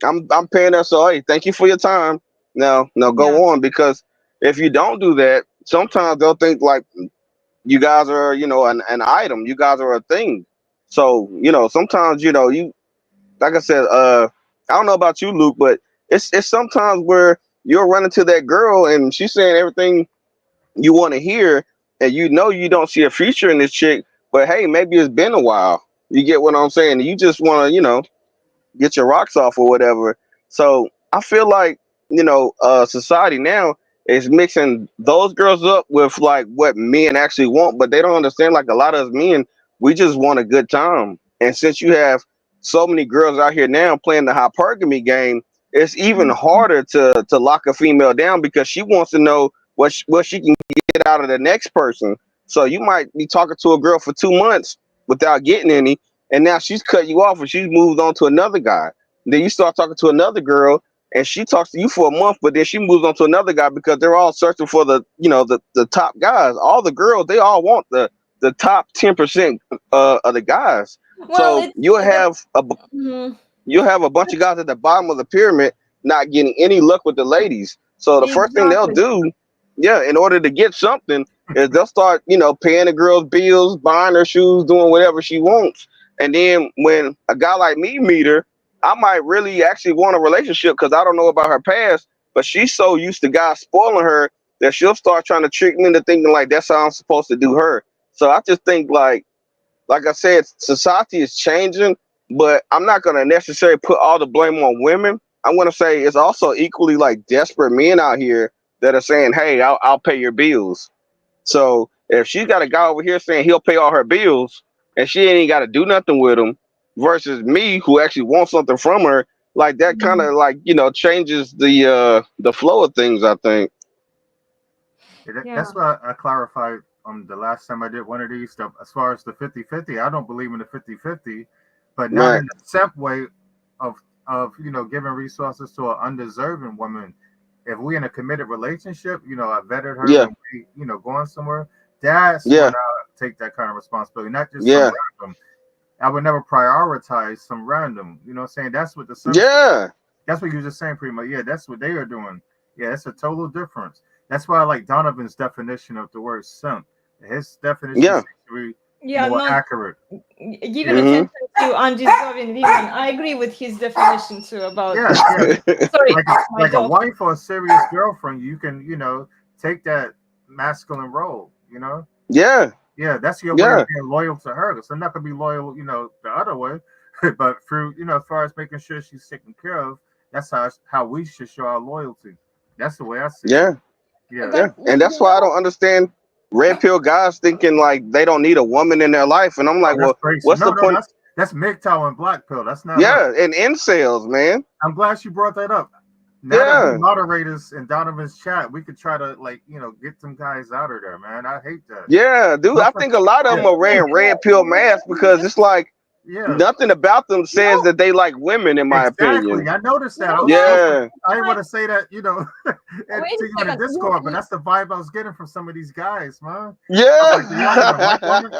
I'm paying her. So, hey, thank you for your time. Now go on, because if you don't do that, sometimes they'll think you guys are, an item. You guys are a thing. So, sometimes, you, like I said, I don't know about you, Luke, but it's sometimes where you'll run into that girl and she's saying everything you want to hear, and you don't see a future in this chick, but hey, maybe it's been a while. You get what I'm saying? You just want to, get your rocks off or whatever. So I feel like, society now is mixing those girls up with like what men actually want, but they don't understand like a lot of us men, we just want a good time. And since you have so many girls out here now playing the hypergamy game, it's even harder to lock a female down because she wants to know what she can get out of the next person. So you might be talking to a girl for 2 months without getting any, and now she's cut you off and she's moved on to another guy. Then you start talking to another girl and she talks to you for a month, but then she moves on to another guy because they're all searching for the top guys. All the girls, they all want the top 10% of the guys. Well, So it's Mhm. you'll have a bunch of guys at the bottom of the pyramid not getting any luck with the ladies. So the first thing they'll Exactly. do, in order to get something, is they'll start, paying the girl's bills, buying her shoes, doing whatever she wants. And then when a guy like me meet her, I might really actually want a relationship because I don't know about her past, but she's so used to guys spoiling her that she'll start trying to trick me into thinking like that's how I'm supposed to do her. So I just think like I said, society is changing, but I'm not going to necessarily put all the blame on women. I'm going to say it's also equally like desperate men out here that are saying, "Hey, I'll pay your bills." So if she's got a guy over here saying he'll pay all her bills, and she ain't got to do nothing with him, versus me who actually wants something from her, like that kind Mhm. of like changes the flow of things. I think. Yeah. That's why I clarified the last time I did one of these stuff. As far as the 50-50, I don't believe in the 50-50, but not Right. in the simp way of giving resources to an undeserving woman. If we in a committed relationship, I vetted her Yeah. and we, going somewhere, that's when Yeah. I take that kind of responsibility, not just some Yeah. random. I would never prioritize some random. You know what I'm saying? That's what the simps. Yeah. That's what you were just saying, pretty much. Yeah, that's what they are doing. Yeah, that's a total difference. That's why I like Donovan's definition of the word simp. His definition Yeah. seems to be Yeah, more not accurate. giving Hmm. attention to undeserving women. I agree with his definition too about. Yeah, yeah. Sorry, Like my a dog. wife or a serious girlfriend, you can, take that masculine role, Yeah. Yeah, that's your way of Yeah. being loyal to her. So I'm not gonna be loyal, the other way. But through, as far as making sure she's taken care of, that's how we should show our loyalty. That's the way I see it. Yeah. Yeah. Yeah. But And that's why I don't understand red pill guys thinking like they don't need a woman in their life. And I'm Oh, like, that's well, crazy. what's No, the no, point? that's MGTOW and Black Pill. That's not us. Yeah. And incels, man. I'm glad you brought that up. Now that we Yeah. moderators in Donovan's chat, we could try to get some guys out of there, man. I hate that. Yeah, dude. I think a lot of Yeah, them are wearing red pill masks because it's like yeah, nothing about them says no, that they like women, in my exactly. opinion. I noticed that. no, I was guys, supposed to. Yeah. I didn't guys, want to say that, and wait to a you in the second. Discord, but that's the vibe I was getting from some of these guys, man. I was like, do y'all even like women?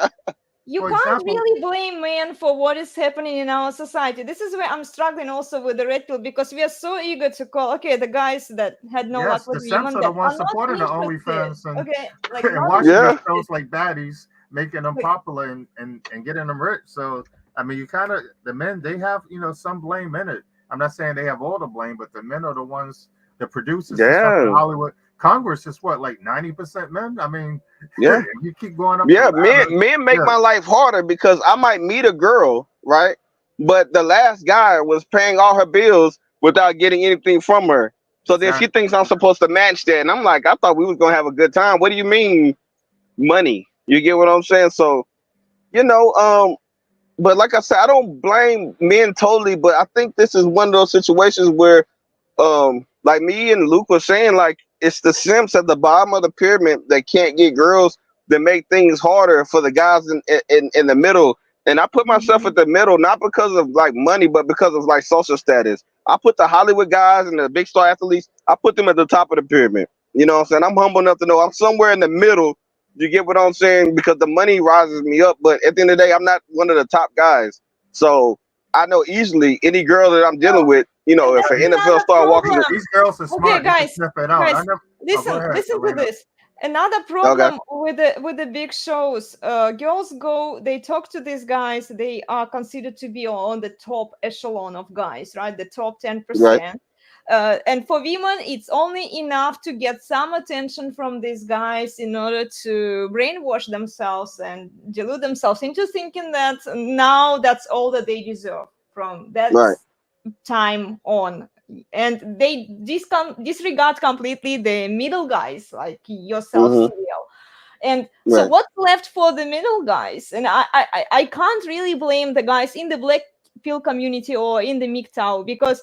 You For can't example, really blame men for what is happening in our society. This is where I'm struggling also with the red pill because we are so eager to call, okay, the guys that had no luck yes, with the simps women are the that are ones not supporting the interested. OnlyFans and Okay, like and not watching these Yeah. interested. shows like baddies, making them Like, popular and getting them rich. So I mean, you kind of the men they have some blame in it. I'm not saying they have all the blame, but the men are the ones, the producers and stuff in Yeah. Hollywood. Congress is what, like 90% men. I mean, Yeah. you keep going up the Yeah. Men ladder. men make Yeah, my life harder because I might meet a girl, right? But the last guy was paying all her bills without getting anything from her. So then she exactly. thinks I'm supposed to match that. And I'm like, I thought we was gonna have a good time. What do you mean money? You get what I'm saying? So, you know, but like I said, I don't blame men totally, but I think this is one of those situations where like me and Luke were saying, like it's the simps at the bottom of the pyramid that can't get girls that make things harder for the guys in the middle. And I put myself at the middle not because of like money, but because of like social status. I put the Hollywood guys and the big star athletes, I put them at the top of the pyramid. You know what I'm saying? I'm humble enough to know I'm somewhere in the middle. You get what I'm saying? Because the money rises me up, but at the end of the day, I'm not one of the top guys. So I know easily any girl that I'm dealing well, with, and if an that's NFL another star walks in, problem. These girls are Okay, smart. They can guys, sniff it out. I guys, never. Oh, go ahead, listen to Elena. this. Another okay, problem with the big shows, girls go, they talk to these guys, they are considered to be on the top echelon of guys, right? The top right, 10%. And for women, it's only enough to get some attention from these guys in order to brainwash themselves and delude themselves into thinking that now that's all that they deserve from that Right. time on. And they disregard completely the middle guys like yourself, Mhm. CDL. And so Right. what's left for the middle guys? And I can't really blame the guys in the black pill community or in the MGTOW, because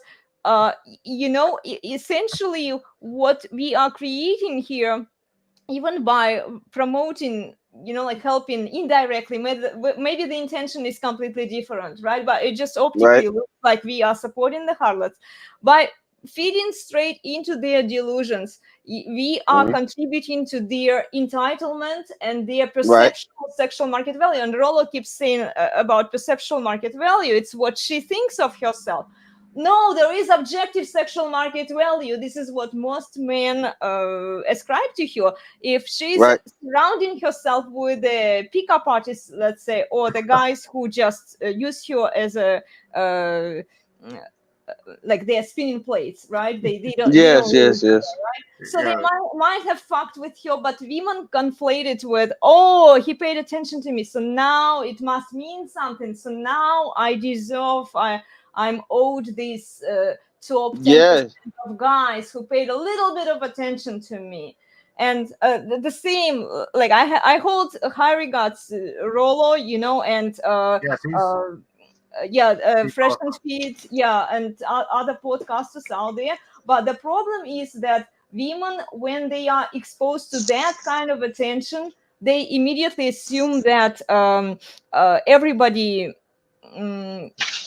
essentially what we are creating here, even by promoting, like helping indirectly, maybe the intention is completely different, right? But it just optically Right. looks like we are supporting the harlots by feeding straight into their delusions. We are Mhm. contributing to their entitlement and their Right. perceptual sexual market value. And Rollo keeps saying about perceptual market value, it's what she thinks of herself. No, there is objective sexual market value. This is what most men ascribe to her. If she's Right. surrounding herself with the pickup artists, let's say, or the guys who just use her as a like they're spinning plates, right? They don't Yes. really Yes. care, Yes. right? So they Yeah. might have fucked with her, but women conflate it with, oh, he paid attention to me, so now it must mean something. So now I deserve, I'm owed this top 10% Yes. of guys who paid a little bit of attention to me. And the same, like I hold high regards Rollo, and Yes, he's Fresh awesome. and Fit, and other podcasters out there. But the problem is that women, when they are exposed to that kind of attention, they immediately assume that everybody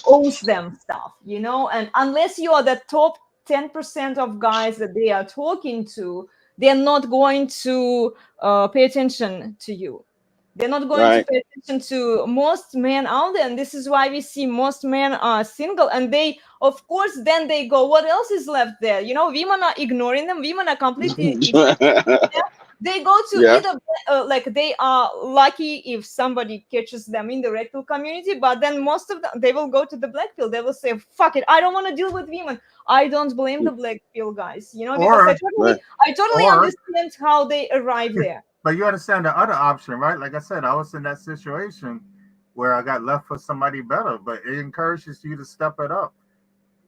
owes them stuff, and unless you are the top 10% of guys that they are talking to, they're not going to pay attention to you. They're not going to Right. pay attention to most men out there. And this is why we see most men are single. And they, of course, then they go, what else is left there? Women are ignoring them. Women are completely ignoring them. They go to Yeah. either, like they are lucky if somebody catches them in the red pill community, but then most of them, they will go to the black pill. They will say, fuck it, I don't want to deal with women. I don't blame the black pill guys, because Or Right. I totally or understand how they arrive there. but you understand the other option, right? Like I said, I was in that situation where I got left for somebody better, but it encourages you to step it up.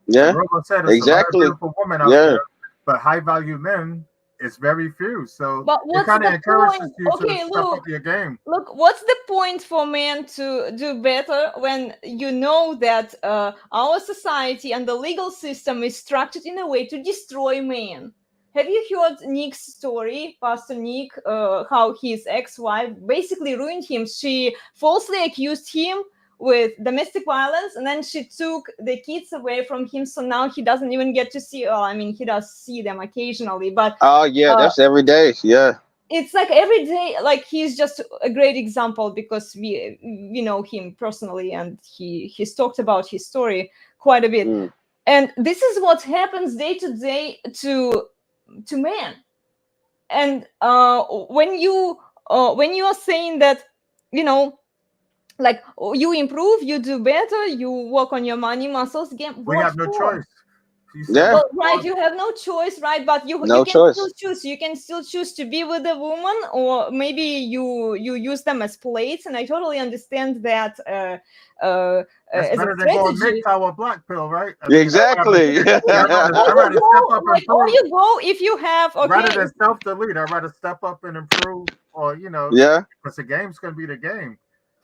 Like Yeah. Robo said, there's a lot of Exactly. beautiful women out Yeah. there, but high value men is very few. So But it what's kind of the encourages point? you to Okay, step Luke, up your game. what's the point for men to do better when you know that our society and the legal system is structured in a way to destroy men? Have you heard Nick's story, Pastor Nick, how his ex-wife basically ruined him? She falsely accused him with domestic violence, and then she took the kids away from him, so now he doesn't even get to see, I mean, he does see them occasionally, but Oh yeah. uh, That's every day. Yeah. it's like every day, like he's just a great example because we know him personally, and he's talked about his story quite a bit. Mm. And this is what happens day to day to men. And when you are saying that, like, you improve, you do better, you work on your money muscles game, We what have no for? choice. You said, Yeah. Well, right, you have no choice, right? But you No can still choice. choose. You can still choose to be with a woman, or maybe you use them as plates. And I totally understand that that's as a better than going strategy. MGTOW or black pill, right? I mean, Exactly. I'd Or rather step up and or improve you go if you have rather okay. than self delete. I'd rather step up and improve, or Yeah. because the game's gonna be the game.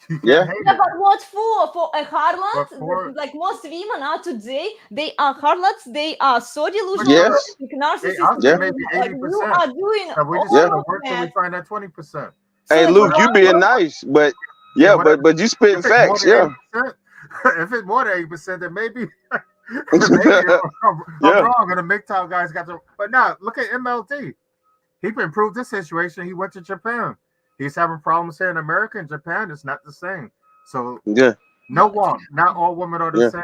You Yeah. can't hate Yeah, it. but what for? For a But harlot? Like most women are today, they are harlots. They are so delusional, Yes. I'll narcissistic. say Yeah. maybe Like you 80%. are doing So we just all Yeah. gotta of work till we that. find that 20%. So Hey like, Luke, you being what? nice, but And yeah, whatever, but you spitting if it's more facts. than Yeah. 80%, if it's more than 80%, then maybe maybe I'm Yeah. wrong. And the MGTOW guys got to. But now look at MLD. He improved this situation. He went to Japan. He's having problems here in America and Japan. It's not the same. So Yeah. no walk. Not all women are the Yeah. same.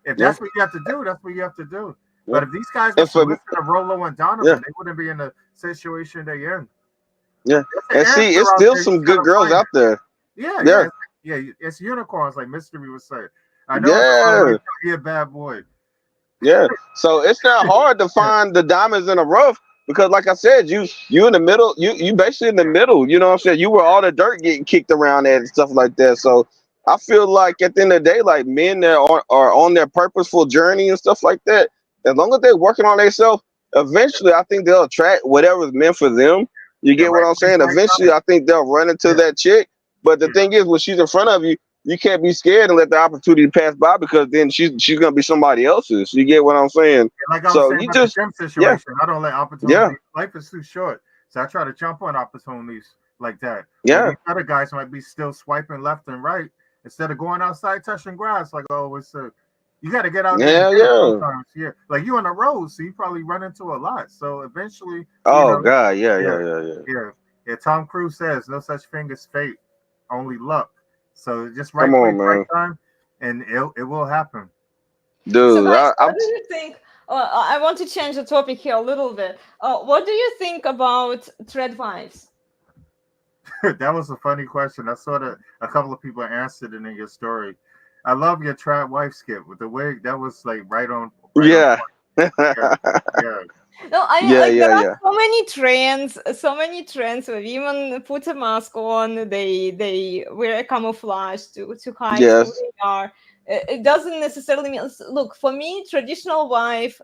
If Yeah. that's what you have to do, that's what you have to do. Yeah. But if these guys was And to for listen to Rollo and Donovan, yeah. they wouldn't be in the situation they're in. Yeah. There's And an see, answer it's out still there. You some just good gotta girls find out it. there. Yeah, Yeah. yeah. It's unicorns, like Mystery would say. I know it's a lot of Yeah. he a bad boy. Yeah. So it's not hard to find the diamonds in the rough because, like I said, you in the middle. You basically in the middle. You know what I'm saying? You were all the dirt getting kicked around at and stuff like that. So I feel like at the end of the day, like men that are on their purposeful journey and stuff like that, as long as they're working on themselves, eventually I think they'll attract whatever's meant for them. You The get what right I'm place, saying? right Eventually, time. I think they'll run into Yeah, that chick. But the yeah. thing is, when she's in front of you, you can't be scared and let the opportunity pass by because then she's gonna be somebody else's. You get what I'm saying? Like I was So saying you about the just gym yeah, situation, I don't let yeah, opportunity. Life is too short, so I try to jump on opportunities like that. Where yeah, these other guys might be still swiping left and right instead of going outside touching grass. Like, oh, you got to get out there and yeah, get it yeah. sometimes. Yeah, like you on the road, so you probably run into a lot. So eventually, Oh God, yeah, yeah, yeah, yeah, yeah, yeah, yeah. Tom Cruise says no such thing as fate, only luck. So just come right place, on, right man, time, and it will happen. So, dude. guys, I'm what do you think? I want to change the topic here a little bit. What do you think about thread wives? That was a funny question. I saw that a couple of people answered it in your story. I love your trap wife skip with the wig. That was like right on yeah, point. Yeah, yeah, yeah, No, I mean, yeah, like there are yeah, so many trends where women put a mask on, they wear a camouflage to hide who yes, they are. It doesn't necessarily mean. Look, for me, traditional wife,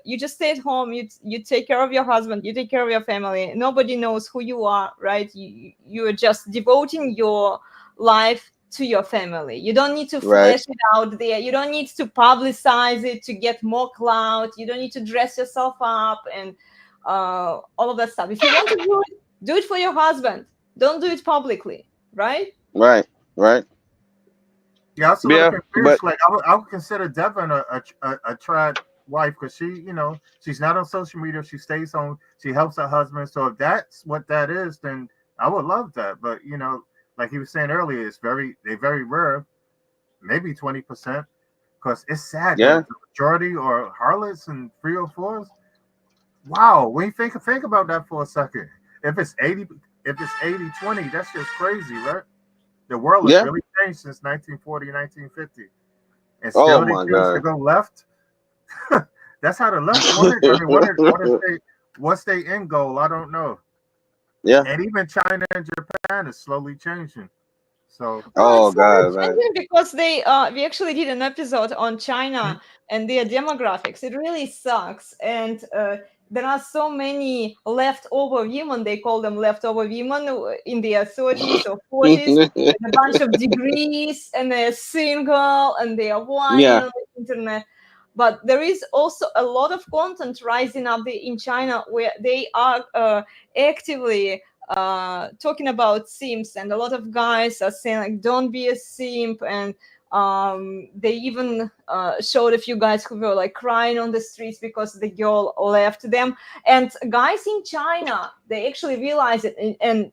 you just stay at home, you take care of your husband, you take care of your family. Nobody knows who you are, right? You are just devoting your life to your family. You don't need to right. flash it out there. You don't need to publicize it to get more clout. You don't need to dress yourself up and all of that stuff. If you want to do it for your husband. Don't do it publicly, right? Right, right. yeah. I was a little Yeah, but confused. Like I would consider Devin a trap wife because she's not on social media. She stays home. She helps her husband. So if that's what that is, then I would love that. But like he was saying earlier, they're very rare. Maybe 20%. Because it's sad. The yeah, majority are harlots and 304s. Wow, when you think about that for a second, if it's 80-20, that's just crazy, right? The world has yeah. really changed since 1940, 1950, and Oh still they my choose to God. go left. That's how the left wanted. I mean, what's their end goal? I don't know. Yeah. And even China and Japan is slowly changing. So Well, Oh it's slowly God, man. changing because we actually did an episode on China and their demographics. It really sucks, and there are so many leftover women. They call them leftover women in their 30s or 40s with a bunch of degrees, and they're single and they are whining yeah, on the internet. But there is also a lot of content rising up in China where they are actively talking about simps, and a lot of guys are saying like, don't be a simp, and they even showed a few guys who were like crying on the streets because the girl left them. And guys in China, they actually realize it, and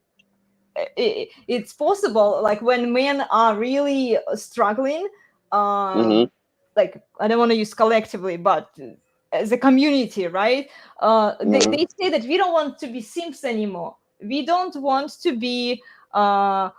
it's possible, like when men are really struggling, hmm, like I don't want to use collectively, but as a community, right? hmm. They say that we don't want to be simps anymore. We don't want to be uh,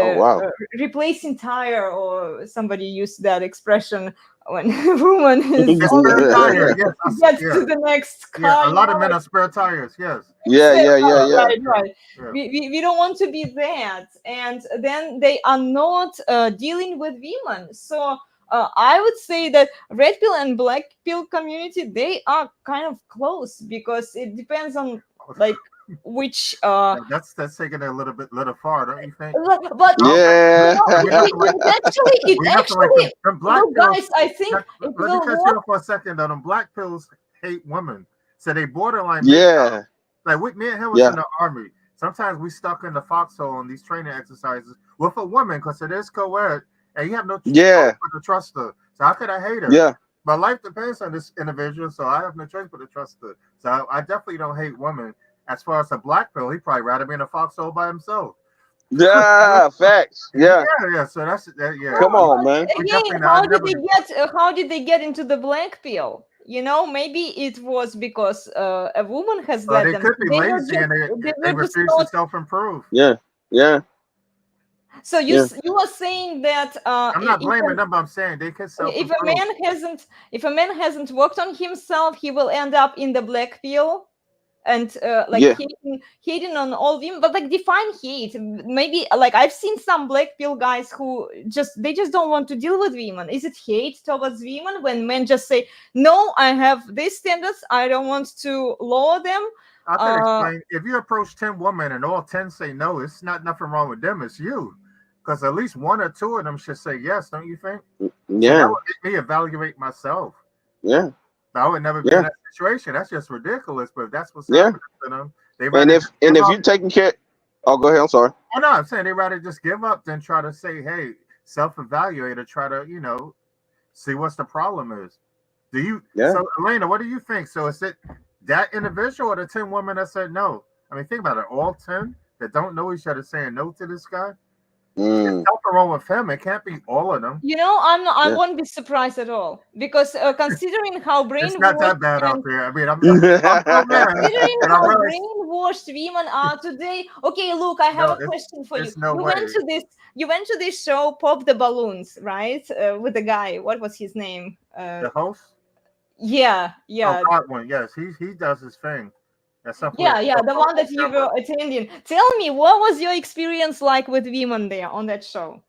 Oh the wow. replacing tire, or somebody used that expression when a woman is it's on spare the tire. way Yes, to get yeah, to the next yeah. car, A you lot know, of men like are spare tires. Yes, Yeah, say, yeah, yeah, right, yeah. right, right. yeah. We don't want to be that, and then they are not dealing with women. So I would say that red pill and black pill community, they are kind of close, because it depends on like which Now, that's taking it a little far, don't you think? but I don't think you Yeah. know, we have to like it we have to like actually them black look, pills. guys, I think it Let me will cut you work. off for a second though. Them black pills hate women, so they borderline make Yeah. like me and him was in Yeah. the army. Sometimes we stuck in the foxhole on these training exercises with a woman because it is co-ed, and you have no choice Yeah. but to trust her. So how could I hate her? Yeah. My life depends on this individual, so I have no choice but to trust her. So I definitely don't hate women. As far as a black pill, he probably rather be in a foxhole by himself. Yeah. Facts. Yeah. Yeah. So that's that. Yeah, Come Well, on, but man. we again, definitely. I never. how did they get into the black pill? You know, maybe it was because a woman has led They them. could be They were lazy just and they they were just refuse to not. self improve. Yeah. Yeah. So Yeah. you are saying that I'm not if blaming them, but I'm saying they can if a self-improve. man hasn't worked on himself, he will end up in the black pill and like Yeah. hating on all women. But like, define hate. Maybe like I've seen some black pill guys who just don't want to deal with women. Is it hate towards women when men just say, no, I have these standards, I don't want to lower them? I can explain. If you approach 10 women and all 10 say no, it's not nothing wrong with them. It's you. Because at least one or two of them should say yes, don't you think? So that Yeah. would make me evaluate myself. Yeah. I would never be in Yeah. that situation. That's just ridiculous. But if that's what's Yeah. happening to them, they And rather if just give up. you taking care, oh, go ahead. I'm sorry. Oh, no, I'm saying they rather just give up than try to say, hey, self-evaluate or try to, see what's the problem is. Do you? Yeah. So, Elena, what do you think? So is it that individual or the 10 women that said no? I mean, think about it. All 10 that don't know each other saying no to this guy. There's something wrong with him. It can't be all of them. I Yeah. won't be surprised at all, because considering how It's not that brainwashed bad out and there. I mean, I'm so mad, considering and I'm how really brainwashed women are today. Okay, Luke, I have no. a question for you. It's no You way. went to this show, Pop the Balloons, right? With the guy. What was his name? The host. Yeah. Oh, Godwin. Yes, he does his thing. That's something. Yeah, the one that you were attending. Tell me, what was your experience like with women there on that show?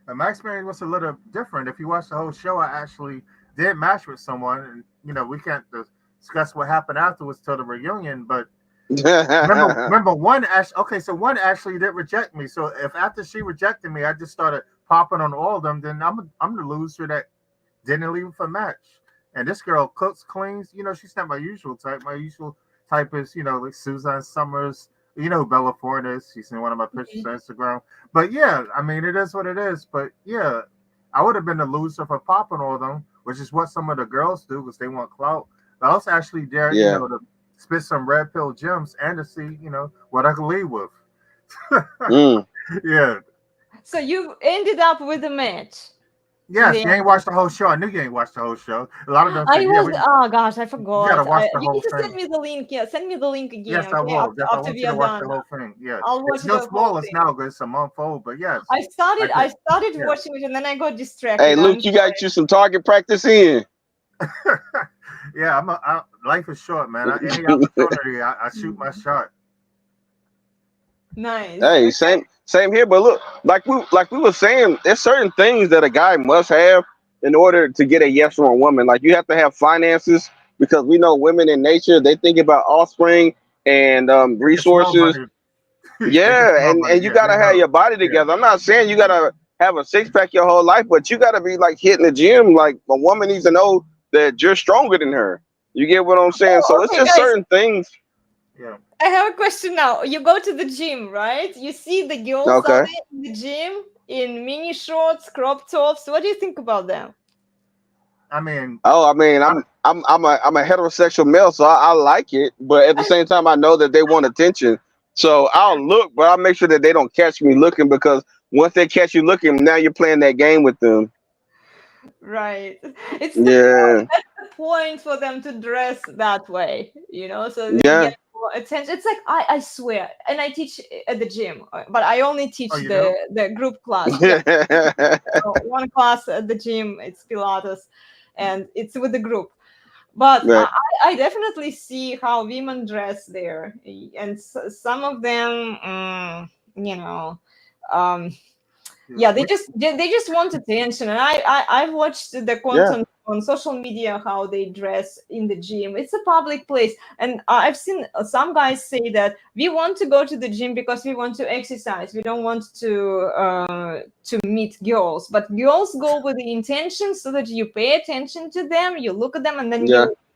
My experience was a little different. If you watch the whole show, I actually did match with someone, and we can't discuss what happened afterwards till the reunion. But remember one actually. Okay, so one actually did reject me. So if after she rejected me, I just started popping on all of them, then I'm the loser that didn't leave for match. And this girl cooks, cleans. She's not my usual type. My usual type is like Suzanne Summers. Bella Ford is. She's in one of my pictures on Instagram. But yeah, I mean, it is what it is. But yeah, I would have been the loser for popping all of them, which is what some of the girls do because they want clout. But I was actually there, Yeah. to spit some red pill gems and to see, what I could lead with. Yeah. So you ended up with a match. Yes, you ain't watched the whole show. I knew you ain't watched the whole show. A lot of them said, oh gosh, I forgot. gotta watch the You whole need to thing. send me the link. Yeah, send me the link again. Yes, okay? I will. Yes, I After want we you are to watch done. the whole thing. Yeah. I'll watch It's no the whole spoilers thing. now because it's a month old, but yes. I started Yeah. watching it and then I got distracted. Hey, Luke, you got you some target practice in. Yeah, life is short, man. Any opportunity, I shoot my shot. Nice. Hey, same here. But look, like we were saying, there's certain things that a guy must have in order to get a yes from a woman. Like you have to have finances because we know women in nature they think about offspring and It's small resources. money. Yeah, and you gotta have your body together. I'm not saying you gotta have a six pack your whole life, but you gotta be like hitting the gym. Like a woman needs to know that you're stronger than her. You get what I'm saying? So it's okay, just guys. certain things. Yeah. I have a question now. You go to the gym, right? You see the girls out Okay. there in the gym in mini shorts, crop tops. What do you think about them? I mean, I'm a heterosexual male, so I like it, but at the same time, I know that they want attention. So I'll look, but I'll make sure that they don't catch me looking because once they catch you looking, now you're playing that game with them. Right. It's Yeah, that's the point for them to dress that way, so they yeah, get more attention. It's like I swear, and I teach at the gym, but I only teach you do? the group class. Yeah. So one class at the gym, it's Pilates, and it's with the group. But right. I definitely see how women dress there, and some of them, yeah, they just want attention, and I've watched the content on social media how they dress in the gym. It's a public place, and I've seen some guys say that we want to go to the gym because we want to exercise. We don't want to meet girls, but girls go with the intention so that you pay attention to them, you look at them, and then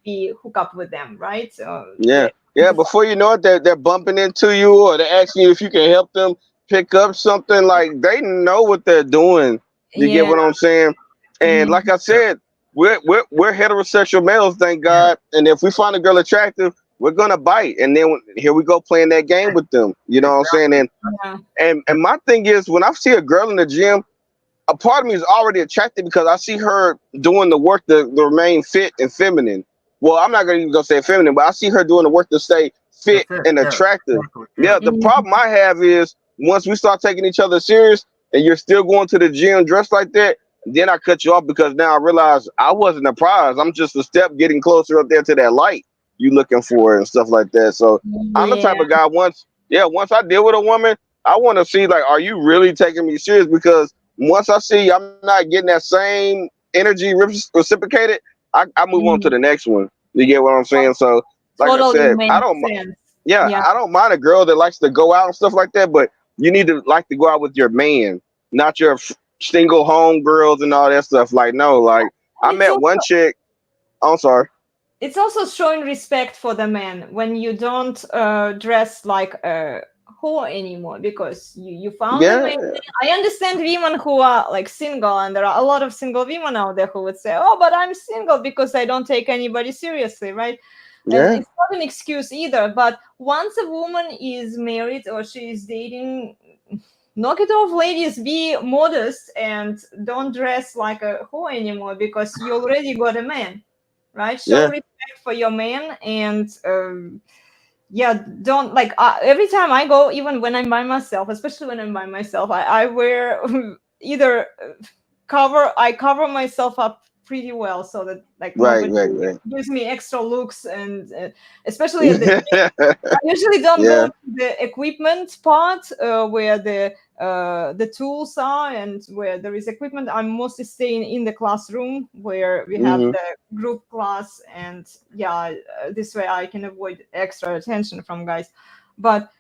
you hook up with them, right? Yeah. Before you know it, they're bumping into you, or they're asking you if you can help them pick up something. Like they know what they're doing. You get what I'm saying? And like I said, we're heterosexual males, thank God. And if we find a girl attractive, we're gonna bite. And then here we go playing that game with them. You know what I'm saying? And my thing is, when I see a girl in the gym, a part of me is already attracted because I see her doing the work to remain fit and feminine. Well, I'm not gonna even go say feminine, but I see her doing the work to stay fit and attractive. Yeah. The problem I have is once we start taking each other serious and you're still going to the gym dressed like that, then I cut you off because now I realize I wasn't the prize. I'm just a step getting closer up there to that light you looking for and stuff like that. So I'm the type Yeah. of guy once I deal with a woman, I want to see like, are you really taking me serious? Because once I see I'm not getting that same energy reciprocated, I move on to the next one. You get what I'm saying? So like I Totally said, makes sense. yeah, Yeah. I don't mind a girl that likes to go out and stuff like that, but you need to like to go out with your man, not your single home girls and all that stuff. Like, no, like I It's met also, one chick. I'm sorry. it's also showing respect for the man when you don't dress like a whore anymore because you found a Yeah, man. I understand women who are like single, and there are a lot of single women out there who would say, "Oh, but I'm single because I don't take anybody seriously," right? And yeah, it's not an excuse either. But once a woman is married or she is dating, knock it off, ladies. Be modest and don't dress like a whore anymore because you already got a man, right? Show yeah. respect for your man and yeah, don't like every time I go, even when I'm by myself, especially when I'm by myself, I wear either I cover myself up pretty well so that like Right, nobody right, gives me extra looks and especially at the gym. right. I usually don't go Yeah. to the equipment part where the tools are and where there is equipment. I'm mostly staying in the classroom where we have Hmm. the group class, and yeah, this way I can avoid extra attention from guys. But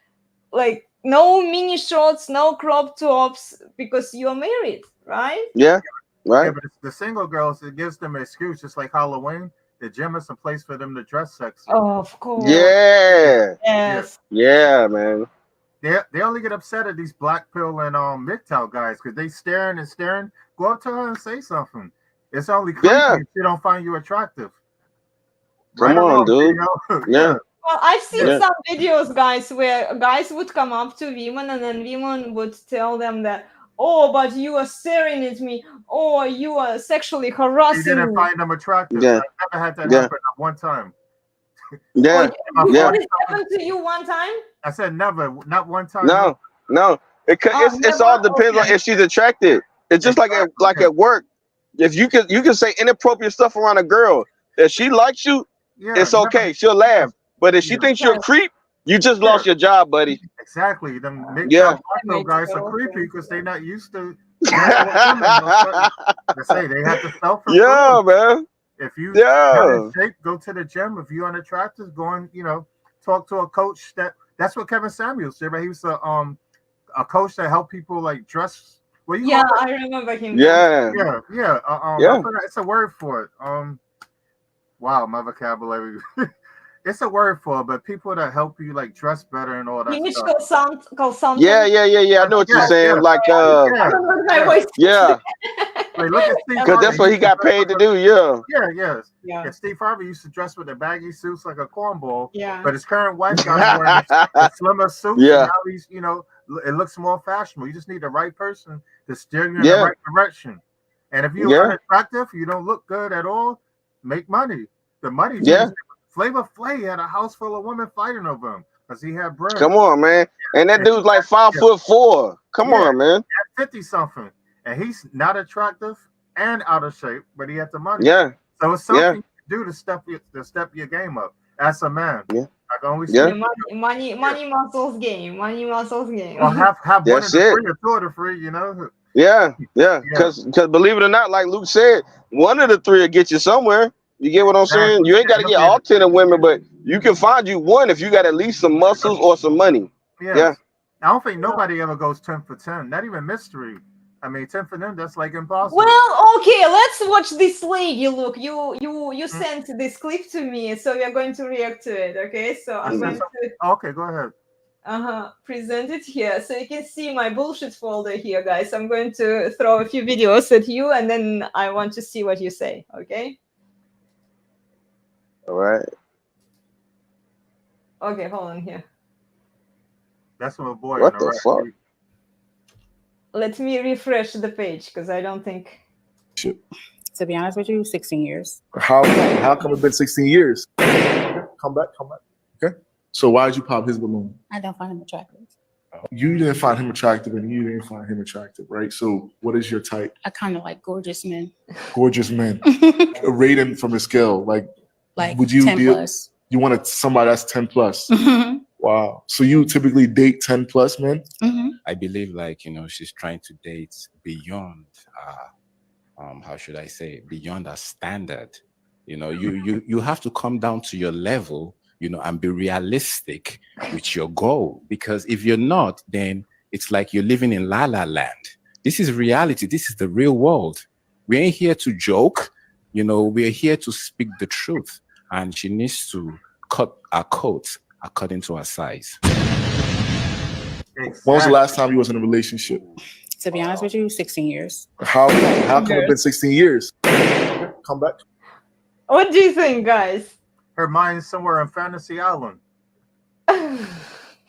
like no mini shorts, no crop tops because you're married, right? Yeah. Yeah, Right. but it's the single girls, it gives them an excuse, just like Halloween. The gym is a place for them to dress sexy. Of course. Yeah. Yeah. Yes. Yeah, man. They only get upset at these black pill and MGTOW guys because they staring and staring. Go up to her and say something. It's only creepy Yeah. if she don't find you attractive. Right Come or on, wrong, dude. CEO? Yeah. Yeah. Well, I've seen Yeah. Yeah. some videos, guys, where guys would come up to women and then women would tell them that, oh, but you are staring at me, or you are sexually She harassing didn't me. find them attractive. Yeah. I never had that Yeah. happen at one time. Oh, Yeah. My you Yeah. this 40 happened to you one time? I said never, not one time. No. No. No. It's all Never? depends on Okay. if she's attracted. It's just like Okay. at work. If you can say inappropriate stuff around a girl, if she likes you, Yeah, it's never. okay. She'll laugh. But if she Yeah, thinks you're a Right. creep, you just yeah, lost your job, buddy. exactly. Them MGTOW Yeah. Blackville Makes guys are total creepy sense. because they're not used to dealing with women. No certain. They say they have to Yeah, self-improve. man. If you not in Yeah. shape, go to the gym. If you're unattractive, go and talk to a coach. That's what Kevin Samuels did. Right? He was a coach that helped people like dress. What you Yeah, call I remember him. Yeah. Yeah. it? Yeah. I Yeah. forgot. It's a word for it. Wow, my vocabulary. It's a word for it, but people that help you like dress better and all that Image stuff. consultant. Yeah. I know what you're Yeah, saying. yeah, Like, I yeah, don't know if my yeah. voice. yeah, Like look at Steve because Harvey. that's what he used to got dress paid to like do. Yeah. Yeah, yes. Yeah. Yeah, Steve Harvey used to dress with the baggy suits like a cornball, Yeah. but his current wife got him wearing the slimmer suits, and Yeah. now he's, it looks more fashionable. You just need the right person to steer you in the Yeah. right direction. And if you're Yeah. unattractive, you don't look good at all, make money. The money Yeah. changed. Flavor Flav had a house full of women fighting over him because he had bread. Come on, man. And that And he dude's like got- 5'4". Come Yeah. on, man. 50 something, and he's not attractive and out of shape, but he had the money. Yeah. So it's Yeah. something you do to step your game up as a man. Yeah. I can only Yeah. Yeah, money muscles game. Money muscles game. or have one of That's the it. free or two of the free, Yeah. Yeah. Because believe it or not, like Luke said, one of the three will get you somewhere. You get what I'm saying? You ain't got to get all 10 of women, but you can find you one if you got at least some muscles or some money. Yes. Yeah. I don't think nobody ever goes 10 for 10. Not even mystery. I mean, 10 for them, that's like impossible. Well, okay, let's watch this lady. Look, you sent this clip to me, so we are going to react to it. Okay, so I'm going to Okay, go ahead. present it here, so you can see my bullshit folder here, guys. I'm going to throw a few videos at you, and then I want to see what you say. Okay. All right. Okay, hold on here. That's from a boy. What the fuck? Let me refresh the page because I don't think. To be honest with you, 16 years. How come it's been 16 years? Come back. Okay. So why did you pop his balloon? I don't find him attractive. Oh, You didn't find him attractive, and you didn't find him attractive, right? So, what is your type? I kind of like gorgeous men. Gorgeous men. A rating from a scale, like would you 10 be? plus. You wanted somebody that's 10 plus. Mhm. Wow. So you typically date 10 plus men? Mhm. I believe, like, she's trying to date beyond, how should I say, beyond a standard. You have to come down to your level, and be realistic with your goal. Because if you're not, then it's like you're living in la la land. This is reality. This is the real world. We ain't here to joke. We're here to speak the truth. And she needs to cut our coat according to her size. When was the last time you was in a relationship? To be honest with you, 16 years. How come it's been 16 years? Come back. What do you think, guys? Her mind's somewhere on Fantasy Island.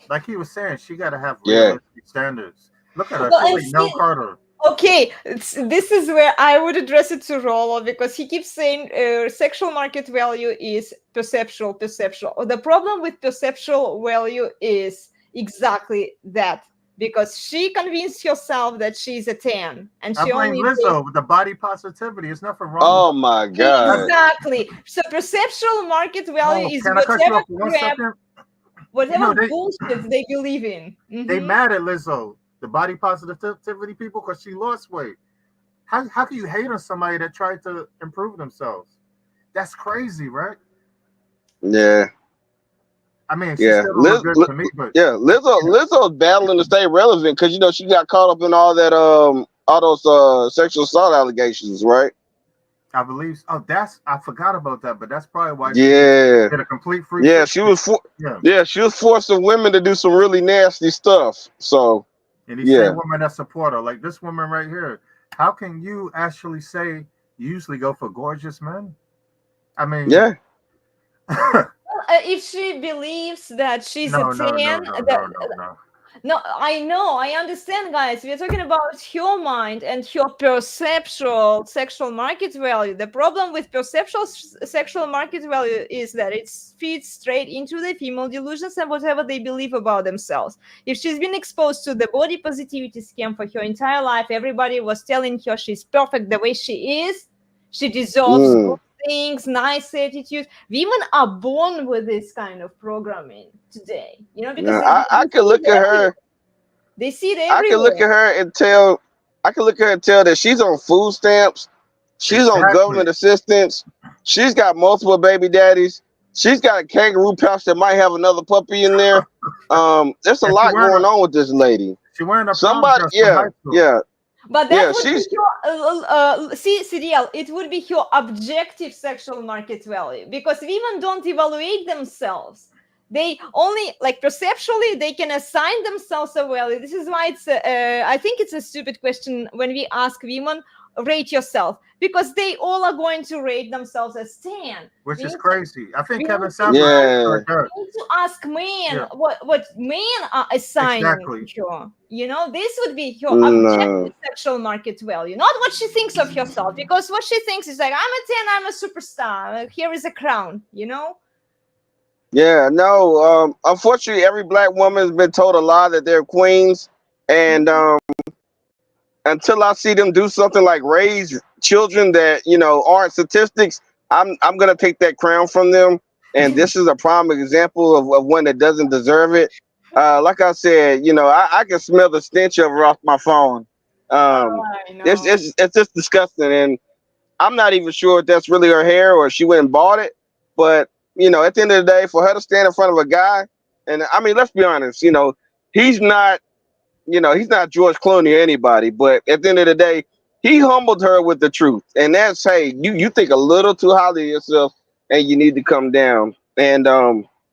Like he was saying, she got to have realistic standards. Look at her. Well, She's like no Carter. Okay, this is where I would address it to Rollo, because he keeps saying sexual market value is perceptual. The problem with perceptual value is exactly that, because she convinced herself that she's a 10, and she I blame only Lizzo with the body positivity. There's nothing wrong. Oh my God! Exactly. So perceptual market value is can I cut you whatever off for 1 second? whatever bullshit they believe in. They mad at Lizzo, the body positivity people, because she lost weight. How can you hate on somebody that tried to improve themselves? That's crazy, right? Yeah. I mean, she still look good to me, but Lizzo's battling to stay relevant because she got caught up in all that all those sexual assault allegations, right? I believe. Oh, I forgot about that, but that's probably why. Yeah. She did a complete free. Yeah, she was. She was forcing women to do some really nasty stuff. So. And these same women that support her, like this woman right here. How can you actually say you usually go for gorgeous men? I mean, yeah. If she believes that she's a 10, no, I know, I understand, guys. We're talking about her mind and her perceptual sexual market value. The problem with perceptual sexual market value is that it feeds straight into the female delusions and whatever they believe about themselves. If she's been exposed to the body positivity scam for her entire life, everybody was telling her she's perfect the way she is, she deserves good things, nice attitude. Women are born with this kind of programming today, because I can look at her. They see it everywhere. I can look at her and tell that she's on food stamps, she's on government assistance, she's got multiple baby daddies, she's got a kangaroo pouch that might have another puppy in there. There's a lot going on with this lady. She wearing a somebody, But that would be her, CDL, it would be her objective sexual market value, because women don't evaluate themselves. They only, like, perceptually, they can assign themselves a value. This is why it's, I think it's a stupid question when we ask women, rate yourself, because they all are going to rate themselves as 10. Which is crazy. I think Kevin Sanders. We need to ask men what men are assigning her. This would be her objective sexual market value, not what she thinks of herself, because what she thinks is like, I'm a 10, I'm a superstar. Here is a crown, Yeah, no. Unfortunately, every black woman has been told a lie that they're queens, and until I see them do something like raise children that aren't statistics, I'm gonna take that crown from them. And this is a prime example of one that doesn't deserve it. Like I said, I can smell the stench of her off my phone. It's just disgusting, and I'm not even sure if that's really her hair or she went and bought it, but. At the end of the day, for her to stand in front of a guy, and I mean, let's be honest, he's not George Clooney or anybody, but at the end of the day, he humbled her with the truth. And that's, hey, you think a little too highly of yourself and you need to come down. And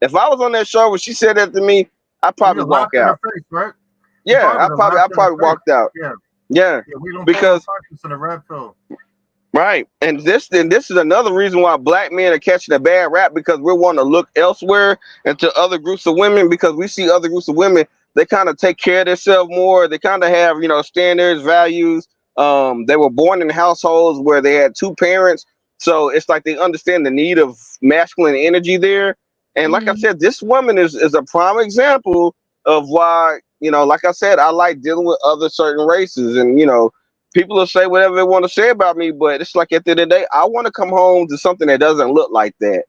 if I was on that show when she said that to me, I'd probably walk out. Face, right? Yeah, I probably walked out. Yeah. We don't because in the red pill. Right. And this is another reason why black men are catching a bad rap, because we're wanting to look elsewhere and to other groups of women, because we see other groups of women, they kind of take care of themselves more. They kind of have, standards, values. They were born in households where they had two parents. So it's like they understand the need of masculine energy there. And like I said, this woman is a prime example of why, like I said, I like dealing with other certain races, and people will say whatever they want to say about me, but it's like at the end of the day, I want to come home to something that doesn't look like that.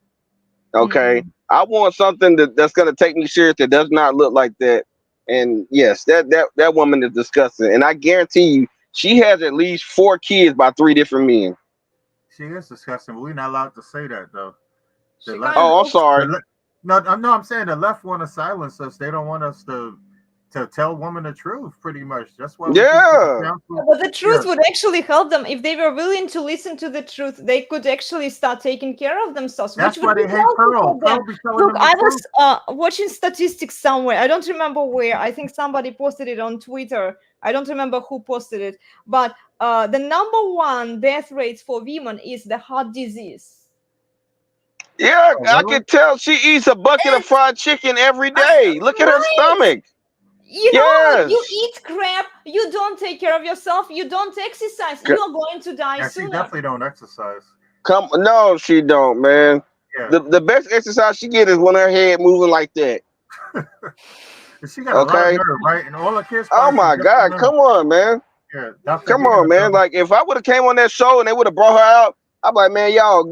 Okay, I want something that's gonna take me serious that does not look like that. And yes, that woman is disgusting, and I guarantee you, she has at least 4 kids by 3 different men. She is disgusting, but we're not allowed to say that though. She left, kind Oh, I'm of sorry. no, I'm saying the left want to silence us. They don't want us to tell women the truth. Pretty much, that's why we keep Yeah. But the truth would actually help them if they were willing to listen to the truth. They could actually start taking care of themselves. That's which why would they be hate helpful Pearl. for them. Pearl be telling Look, them the I truth. was watching statistics somewhere. I don't remember where. I think somebody posted it on Twitter. I don't remember who posted it. But the number 1 death rates for women is the heart disease. Yeah, Oh, I really? can tell she eats a bucket of fried chicken every day. Look at her Right. stomach. You Yes. eat crap, you don't take care of yourself, you don't exercise, C- you're going to die Yeah, she sooner. definitely don't exercise. No, she don't, man. Yeah, The best exercise she get is when her head moving like that. she got a lot of Okay. nerve, right? And all her kids. Oh probably my some God, different come on, man. men. Yeah, Dr. Come D on, gonna man. tell me. Like if I would have came on that show and they would have brought her out, I'd be like, man, y'all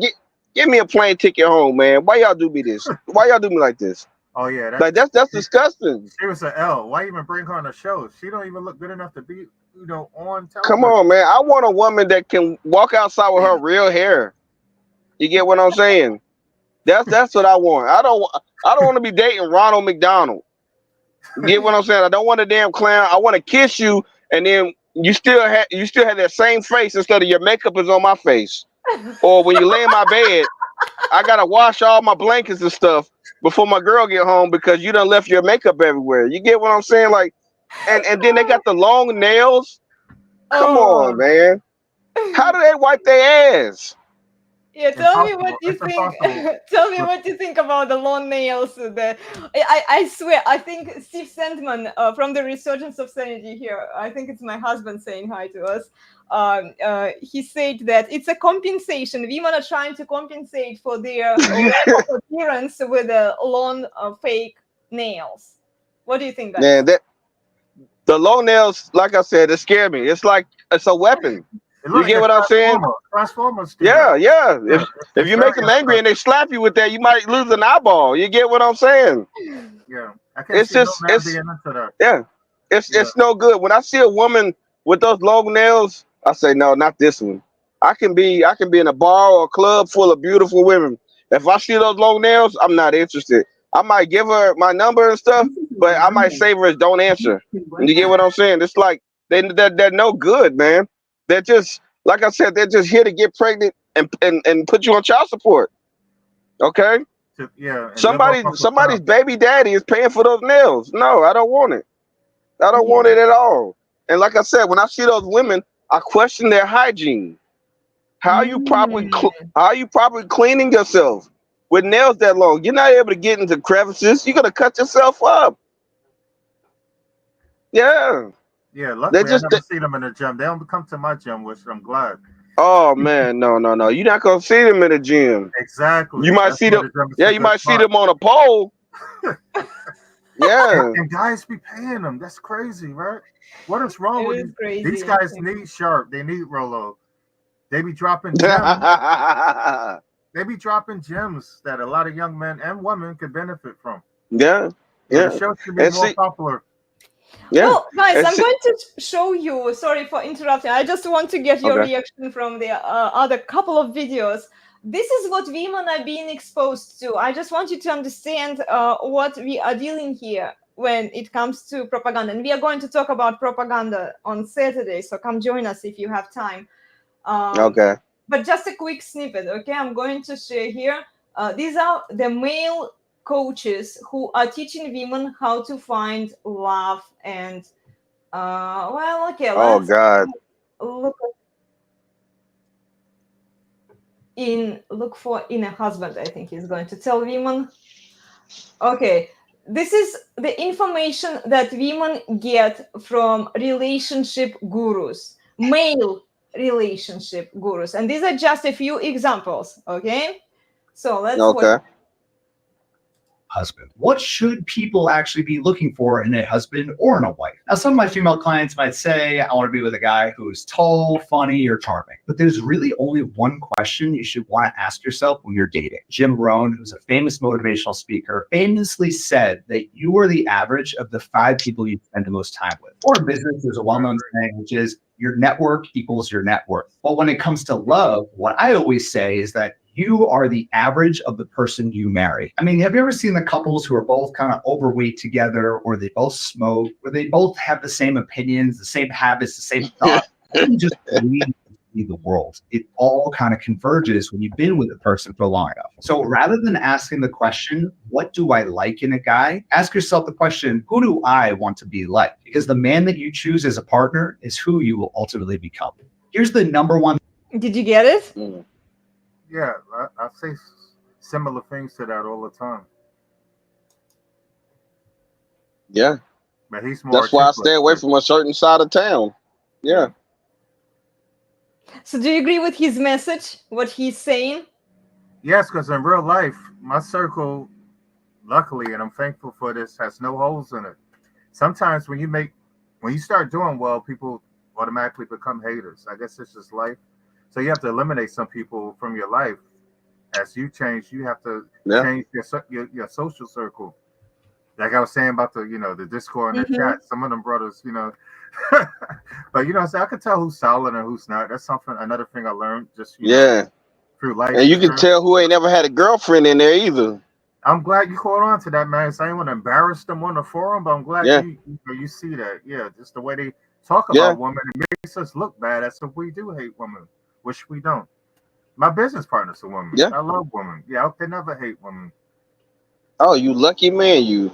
give me a plane ticket home, man. Why y'all do me this? Why y'all do me like this? Oh yeah, Like that's disgusting. she was an L. Why even bring her on the show? She don't even look good enough to be, on Come television. on, man. I want a woman that can walk outside with her real hair. You get what I'm saying? That's what I want. I don't want to be dating Ronald McDonald. You get what I'm saying? I don't want a damn clown. I want to kiss you, and then you still have that same face instead of your makeup is on my face. Or when you lay in my bed, I gotta wash all my blankets and stuff before my girl get home because you done left your makeup everywhere. You get what I'm saying? Like, and then they got the long nails. Come on, man. How do they wipe their ass? Yeah, tell me what Impossible. you It's think. impossible. Tell me what you think about the long nails. I swear, I think Steve Sandman from the Resurgence of Sanity here. I think it's my husband saying hi to us. He said that it's a compensation. Women are trying to compensate for their lack of appearance with the long fake nails. What do you think, guys? Man, the long nails, like I said, it scare me. It's like it's a weapon. It You look like get a what I'm saying? Transformers. Yeah. Yeah, If you make them angry and they slap you with that, you might lose an eyeball. You get what I'm saying? Yeah, I can't It's see no just man being into that. yeah. Yeah. It's no good. When I see a woman with those long nails, I say no, not this one. I can be in a bar or a club full of beautiful women. If I see those long nails, I'm not interested. I might give her my number and stuff, but I might save her as don't answer. You get what I'm saying? It's like they're no good, man. They're just like I said, they're just here to get pregnant and put you on child support. Okay? Yeah, and live off Uncle Somebody's Tom. baby daddy is paying for those nails. No, I don't want it. I don't want it at all. And like I said, when I see those women, I question their hygiene. How are you properly cleaning yourself with nails that long? You're not able to get into crevices. You're gonna cut yourself up. Yeah, Yeah, they luckily I just. never see them in the gym. They don't come to my gym, which I'm glad. Oh man, no. You're not gonna see them in the gym. Exactly. You might That's see why them. the gym is Yeah, a you good might see spot. them on a pole. Yeah. And guys be paying them. That's crazy, right? What is wrong It with is crazy. these guys? Need Sharpe. They need Rolo. They be dropping gems. Yeah. They be dropping gems that a lot of young men and women could benefit from. The show should be And more see, popular. yeah. Well, guys, And I'm see, going to show you. Sorry for interrupting. I just want to get your okay. reaction from the other couple of videos. This is what women are being exposed to. I just want you to understand what we are dealing here when it comes to propaganda. And we are going to talk about propaganda on Saturday. So come join us if you have time. Okay. But just a quick snippet, okay? I'm going to share here. These are the male coaches who are teaching women how to find love and Oh let's God. look for in a husband. I think he's going to tell women. Okay, this is the information that women get from relationship gurus, male relationship gurus, and these are just a few examples. Okay, so let's watch. Okay. husband. What should people actually be looking for in a husband or in a wife? Now, some of my female clients might say, I want to be with a guy who is tall, funny, or charming. But there's really only one question you should want to ask yourself when you're dating. Jim Rohn, who's a famous motivational speaker, famously said that you are the average of the 5 people you spend the most time with. Or in business, there's a well-known saying, which is your network equals your net worth. But when it comes to love, what I always say is that you are the average of the person you marry. I mean, have you ever seen the couples who are both kind of overweight together, or they both smoke, or they both have the same opinions, the same habits, the same thoughts? You just leave the world. It all kind of converges when you've been with a person for long enough. So rather than asking the question, what do I like in a guy? Ask yourself the question, who do I want to be like? Because the man that you choose as a partner is who you will ultimately become. Here's the number one. Did you get it? Yeah, I say similar things to that all the time. Yeah. But he's more. That's why I stay away from a certain side of town. Yeah. So do you agree with his message, what he's saying? Yes, because in real life, my circle, luckily, and I'm thankful for this, has no holes in it. Sometimes when you start doing well, people automatically become haters. I guess it's just life. So you have to eliminate some people from your life. As you change, you have to change your social circle. Like I was saying about the Discord and the chat. Some of them brothers, but I can tell who's solid and who's not. That's another thing I learned just through life. And you can tell who ain't never had a girlfriend in there either. I'm glad you caught on to that, man. So I ain't want to embarrass them on the forum, but I'm glad you see that. Yeah, just the way they talk about women, it makes us look bad as if we do hate women, which we don't. My business partner's a woman. Yeah. I love women. Yeah, they never hate women. Oh, you lucky man, you.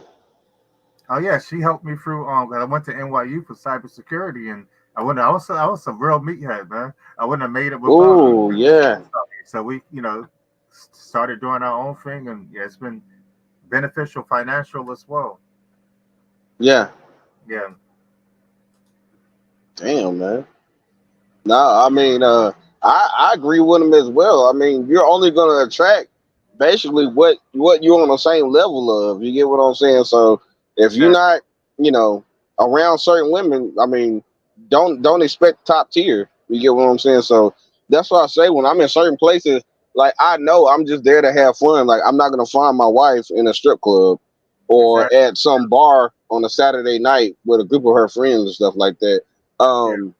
Oh yeah, she helped me through. I went to NYU for cybersecurity, and I was a real meathead, man. I wouldn't have made it without. Oh yeah. So we, started doing our own thing, and it's been beneficial financial as well. Yeah. Yeah. Damn, man. No, I mean, I agree with him as well. I mean, you're only going to attract basically what you're on the same level of. You get what I'm saying? So if you're not, around certain women, I mean, don't expect top tier. You get what I'm saying? So that's why I say when I'm in certain places, like I know I'm just there to have fun. Like I'm not gonna find my wife in a strip club or at some bar on a Saturday night with a group of her friends and stuff like that. I'm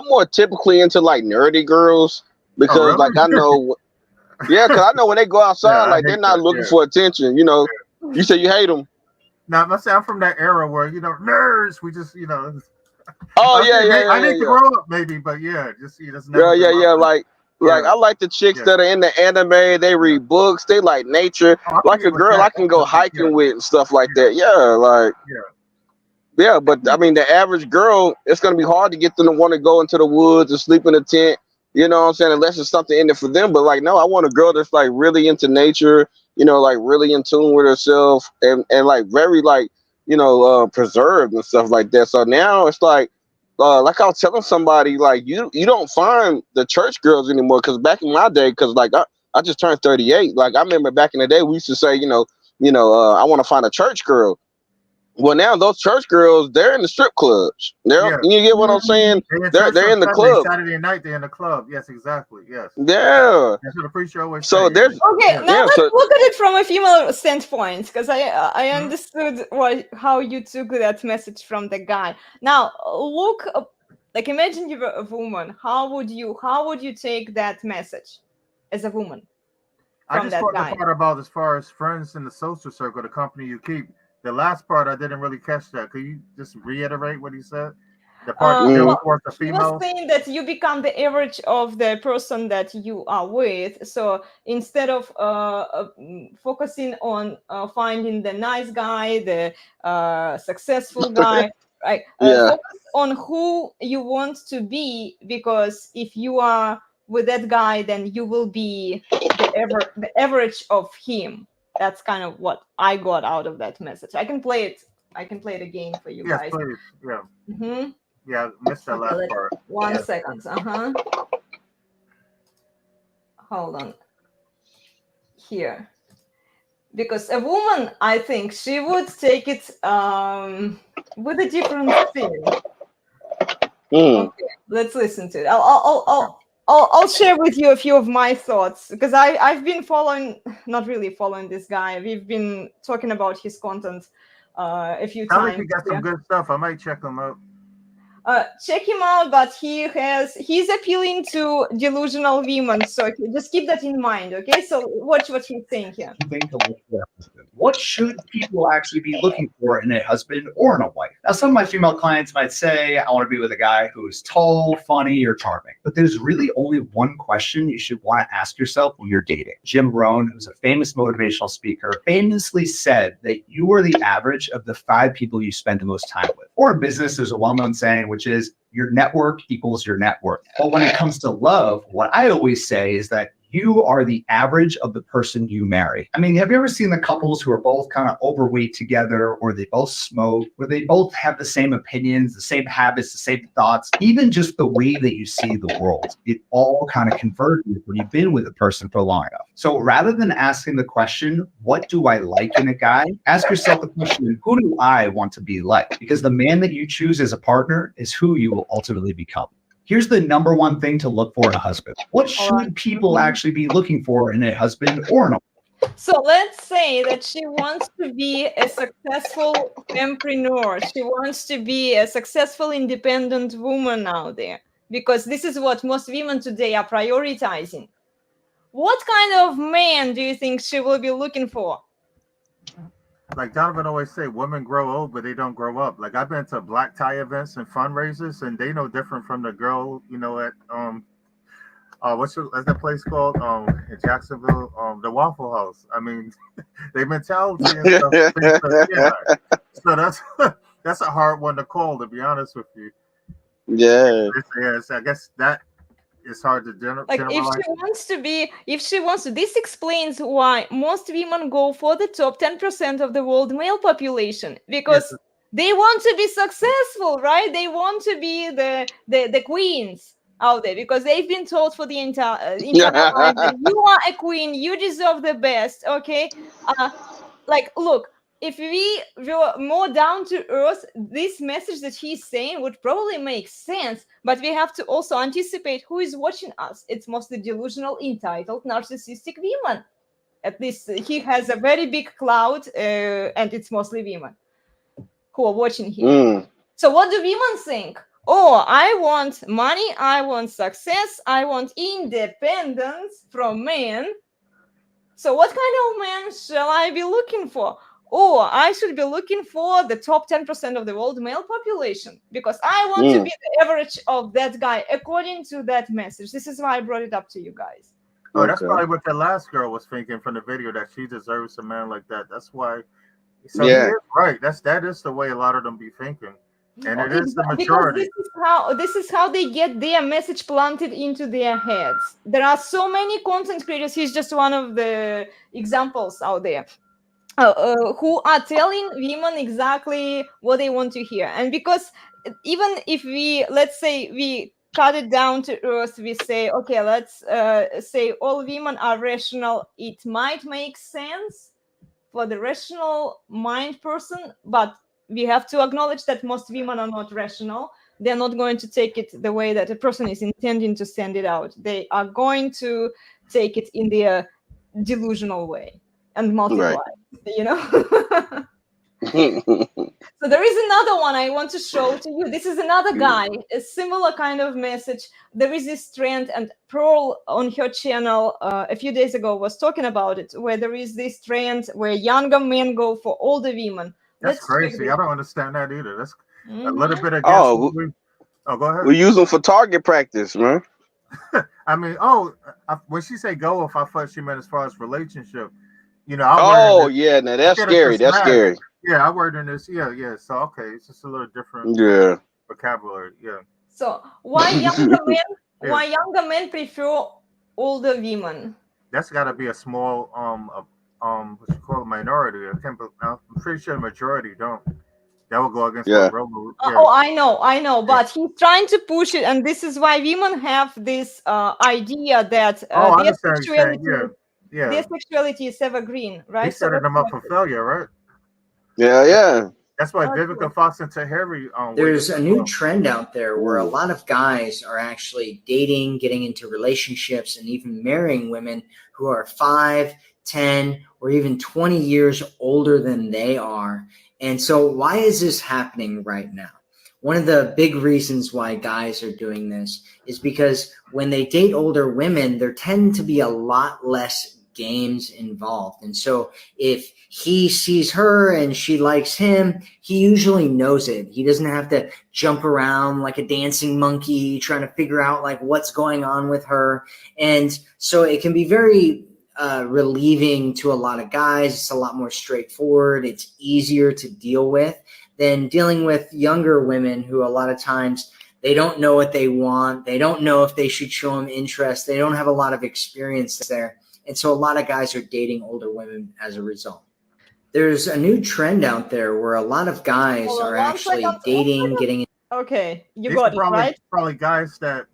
more typically into like nerdy girls because like I know, because I know when they go outside, like they're not looking for attention. You say you hate them. Now I'm from that era where nerds. We just Oh yeah. I need to grow up maybe, but just Like I like the chicks that are in the anime. They read books. They like nature. Like a girl I can go hiking with and stuff like that. Yeah, but I mean the average girl, it's gonna be hard to get them to want to go into the woods and sleep in a tent. You know what I'm saying? Unless it's something in it for them. But like, no, I want a girl that's like really into nature. Like really in tune with herself and like very like preserved and stuff like that. So now it's like I was telling somebody, like you don't find the church girls anymore. Because back in my day, because like I just turned 38. Like I remember back in the day, we used to say, I want to find a church girl. Well, now those church girls, they're in the strip clubs. You get what I'm saying? They're in the club. Saturday night, they're in the club. Yes, exactly. Yes. Yeah. That's what the preacher always So says. there's now let's look at it from a female standpoint, because I understood how you took that message from the guy. Now look, like imagine you were a woman. How would you take that message as a woman? I just thought the part about as far as friends in the social circle, the company you keep. The last part I didn't really catch that. Could you just reiterate what he said? The part towards the females. He was saying that you become the average of the person that you are with. So instead of focusing on finding the nice guy, the successful guy, right? Focus on who you want to be, because if you are with that guy, then you will be the average of him. That's kind of what I got out of that message. I can play it again for you guys. Please. Yeah. Mm-hmm. Yeah, I missed that last part. 1 second. Hold on. Here. Because a woman, I think, she would take it with a different spin. Okay, let's listen to it. I'll share with you a few of my thoughts, because I've been not really following this guy. We've been talking about his content a few I think times. he got some good stuff. I might check him out. Check him out, but he's appealing to delusional women, so just keep that in mind. Okay, so watch what he's saying here. What should people actually be looking for in a husband or in a wife? Now, some of my female clients might say, I want to be with a guy who's tall, funny, or charming. But there's really only one question you should want to ask yourself when you're dating. Jim Rohn, who's a famous motivational speaker, famously said that you are the average of the 5 people you spend the most time with. Or in business, there's a well-known saying, which is your network equals your net worth. But when it comes to love, what I always say is that you are the average of the person you marry. I mean, have you ever seen the couples who are both kind of overweight together, or they both smoke, or they both have the same opinions, the same habits, the same thoughts, even just the way that you see the world? It all kind of converges when you've been with a person for long enough. So rather than asking the question, what do I like in a guy? Ask yourself the question, who do I want to be like? Because the man that you choose as a partner is who you will ultimately become. Here's the number one thing to look for in a husband. What should people actually be looking for in a husband or in a wife? So let's say that she wants to be a successful entrepreneur. She wants to be a successful, independent woman out there, because this is what most women today are prioritizing. What kind of man do you think she will be looking for? Like Donovan always say, women grow old, but they don't grow up. Like I've been to black tie events and fundraisers, and they know different from the girl, at what's that place called? In Jacksonville, the Waffle House. I mean, their mentality and stuff. Yeah. So that's a hard one to call, to be honest with you. Yeah. Yes, I guess that is hard to generalize. Like if she wants to, this explains why most women go for the top 10% of the world male population, because they want to be successful, right? They want to be the queens out there, because they've been told for the entire life that you are a queen, you deserve the best. Okay, look, if we were more down to earth, this message that he's saying would probably make sense, but we have to also anticipate who is watching us. It's mostly delusional, entitled, narcissistic women. At least he has a very big cloud, and it's mostly women who are watching him. So what do women think? Oh, I want money, I want success, I want independence from men. So what kind of man shall I be looking for? Oh, I should be looking for the top 10% of the world male population, because I want to be the average of that guy according to that message. This is why I brought it up to you guys. Oh, that's probably what the last girl was thinking from the video, that she deserves a man like that. That's why. So yeah, right. That is the way a lot of them be thinking, and it is the majority. This is how they get their message planted into their heads. There are so many content creators. He's just one of the examples out there. Who are telling women exactly what they want to hear. And because even if let's say we cut it down to earth, we say, okay, let's say all women are rational. It might make sense for the rational mind person, but we have to acknowledge that most women are not rational. They're not going to take it the way that a person is intending to send it out. They are going to take it in their delusional way and multiply. Right. So there is another one I want to show to you. This is another guy, a similar kind of message. There is this trend, and Pearl on her channel a few days ago was talking about it, where there is this trend where younger men go for older women. That's crazy. I don't understand that either. That's a little bit against go ahead. We use them for target practice, man. I mean, when she say go, if I thought she meant as far as relationship. Now that's scary. That's scary. Yeah, I word in this. Yeah. So okay, it's just a little different. Vocabulary. Yeah. So why younger men? Why younger men prefer older women? That's got to be a small what you call a minority. I'm pretty sure the majority don't. That will go against the rule. Oh, I know, but he's trying to push it, and this is why women have this idea that their sexuality. Yeah, their sexuality is evergreen, right? he setting them up for failure, right? Yeah. That's why Okay. Vivica Fox and Tahiri There's a new well. trend out there where a Ooh. lot of guys are actually dating, getting into relationships, and even marrying women who are 5, 10, or even 20 years older than they are. And so why is this happening right now? One of the big reasons why guys are doing this is because when they date older women, there tend to be a lot less games involved. And so if he sees her and she likes him, he usually knows it. He doesn't have to jump around like a dancing monkey trying to figure out like what's going on with her. And so it can be very relieving to a lot of guys. It's a lot more straightforward. It's easier to deal with than dealing with younger women who a lot of times they don't know what they want. They don't know if they should show them interest. They don't have a lot of experience there. And so a lot of guys are dating older women as a result. There's a new trend out there where a lot of guys Hold on, are one actually second. dating, getting. Okay, you These got are it, right? probably guys that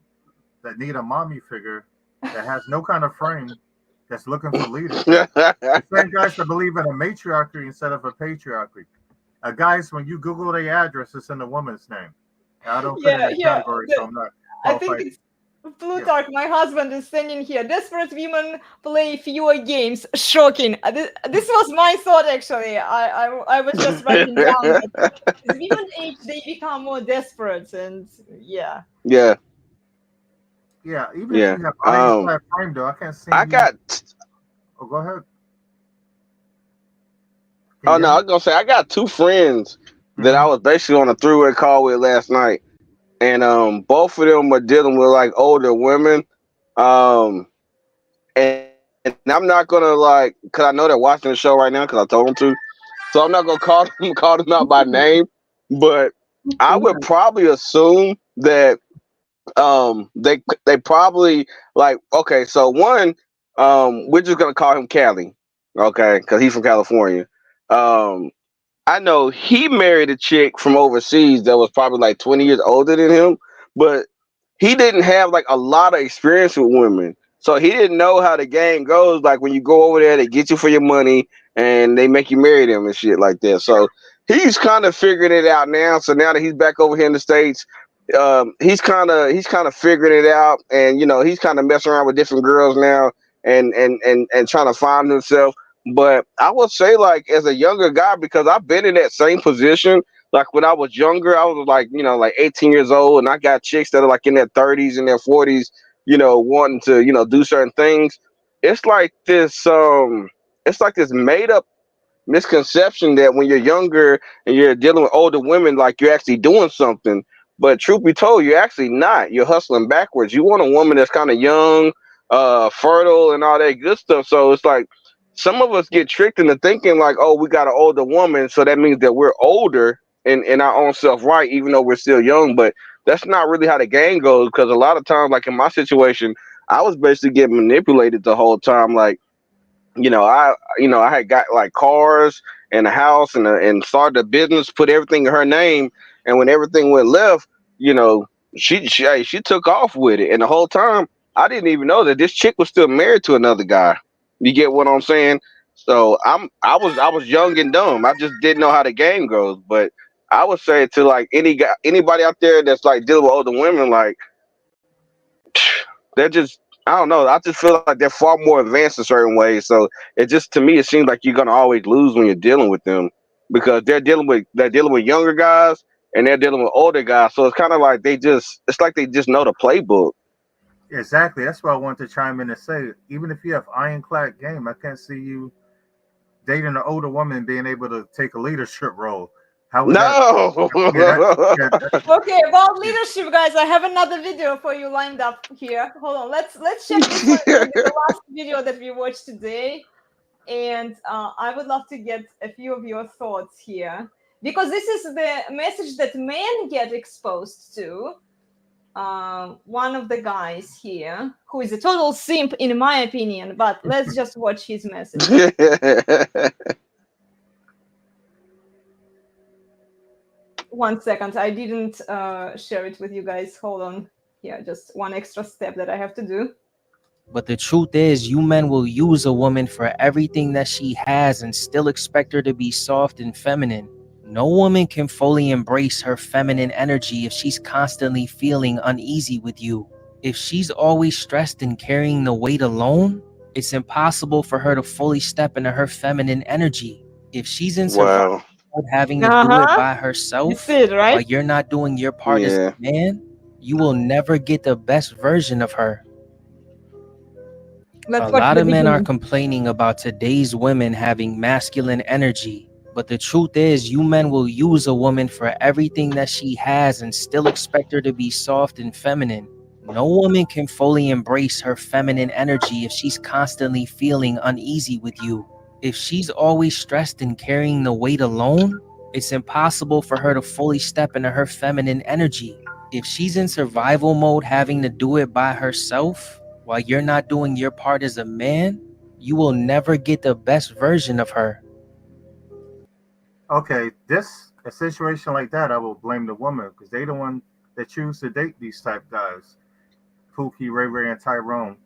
need a mommy figure that has no kind of frame, that's looking for leadership. The same guys that believe in a matriarchy instead of a patriarchy. Guys, when you Google their address, it's in the woman's name. I don't fit in that category, so I'm not I think qualified. it's Plutarch, my husband, is sending here. Desperate women play fewer games. Shocking. This was my thought, actually. I was just writing down that as women age, they become more desperate, and yeah. Yeah. Yeah, even Yeah. if you have ironclad frame, though, I can't see I you. got. Oh, go ahead. Oh no, I was gonna say I got two friends that I was basically on a three-way call with last night, and both of them were dealing with like older women, and I'm not gonna like, cause I know they're watching the show right now, cause I told them to, so I'm not gonna call them out by name, but I would probably assume that they probably like, okay, so one, we're just gonna call him Cali, okay, because he's from California. um I know he married a chick from overseas that was probably like 20 years older than him, but he didn't have like a lot of experience with women. So he didn't know how the game goes. Like when you go over there, they get you for your money and they make you marry them and shit like that. So he's kind of figuring it out now. So now that he's back over here in the States, he's kind of figuring it out, and he's kind of messing around with different girls now, and trying to find himself. But I would say, like, as a younger guy, because I've been in that same position. Like when I was younger, I was like, like 18 years old, and I got chicks that are like in their 30s and their 40s, wanting to, do certain things. It's like this made up misconception that when you're younger and you're dealing with older women, like you're actually doing something. But truth be told, you're actually not. You're hustling backwards. You want a woman that's kind of young, fertile, and all that good stuff. So it's like some of us get tricked into thinking like, oh, we got an older woman, so that means that we're older in our own self, right? Even though we're still young, but that's not really how the game goes. Because a lot of times, like in my situation, I was basically getting manipulated the whole time. Like, I had got like cars and a house and started a business, put everything in her name, and when everything went left, you know, she took off with it, and the whole time I didn't even know that this chick was still married to another guy. You get what I'm saying? So I was young and dumb. I just didn't know how the game goes. But I would say to like anybody out there that's like dealing with older women, like they're just, I don't know. I just feel like they're far more advanced in certain ways. So it just, to me, it seems like you're gonna always lose when you're dealing with them, because they're dealing with younger guys and they're dealing with older guys. So it's kind of like it's like they just know the playbook. Exactly. That's what I wanted to chime in and say. Even if you have ironclad game, I can't see you dating an older woman and being able to take a leadership role. How would that? No. Okay, about leadership, guys, I have another video for you lined up here. Hold on, let's check this one, the last video that we watched today, and I would love to get a few of your thoughts here, because this is the message that men get exposed to. One of the guys here, who is a total simp in my opinion, but let's just watch his message. One second, I didn't share it with you guys. Hold on. Yeah, just one extra step that I have to do. But the truth is, you men will use a woman for everything that she has and still expect her to be soft and feminine. No woman can fully embrace her feminine energy if she's constantly feeling uneasy with you. If she's always stressed and carrying the weight alone, it's impossible for her to fully step into her feminine energy. If she's in survival Wow. mode, having to do it by You herself see it, while right? you're not doing your part as Yeah. a man, you will never get the best version of her. That's A what lot the of men are beginning. complaining about today's women having masculine energy, but the truth is, you men will use a woman for everything that she has and still expect her to be soft and feminine. No woman can fully embrace her feminine energy if she's constantly feeling uneasy with you. If she's always stressed and carrying the weight alone, it's impossible for her to fully step into her feminine energy. If she's in survival mode, having to do it by herself while you're not doing your part as a man, you will never get the best version of her. Okay, a situation like that, I will blame the woman because they the one that choose to date these type guys. Pookie, Ray Ray, and Tyrone.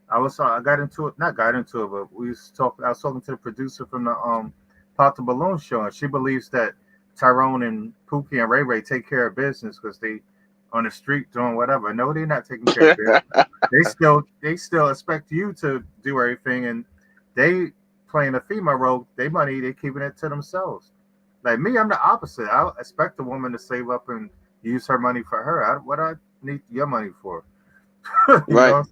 I got into it, not got into it, but we was talking. I was talking to the producer from the Pop the Balloon show, and she believes that Tyrone and Pookie and Ray Ray take care of business because they on the street doing whatever. No, they're not taking care of business. They still expect you to do everything, and they playing a female role. They keeping it to themselves. Like me, I'm the opposite. I expect a woman to save up and use her money for her. What I need your money for? you Right. know?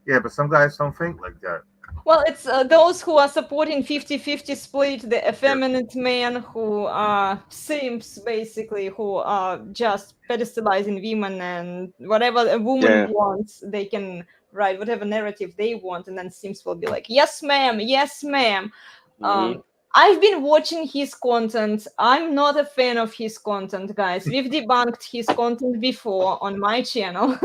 Yeah, but some guys don't think like that. Well, it's those who are supporting 50-50 split, the effeminate men who are simps, basically, who are just pedestalizing women, and whatever a woman Yeah. wants, they can write whatever narrative they want, and then simps will be like, yes, ma'am, yes, ma'am. hmm I've been watching his content. I'm not a fan of his content, guys. We've debunked his content before on my channel.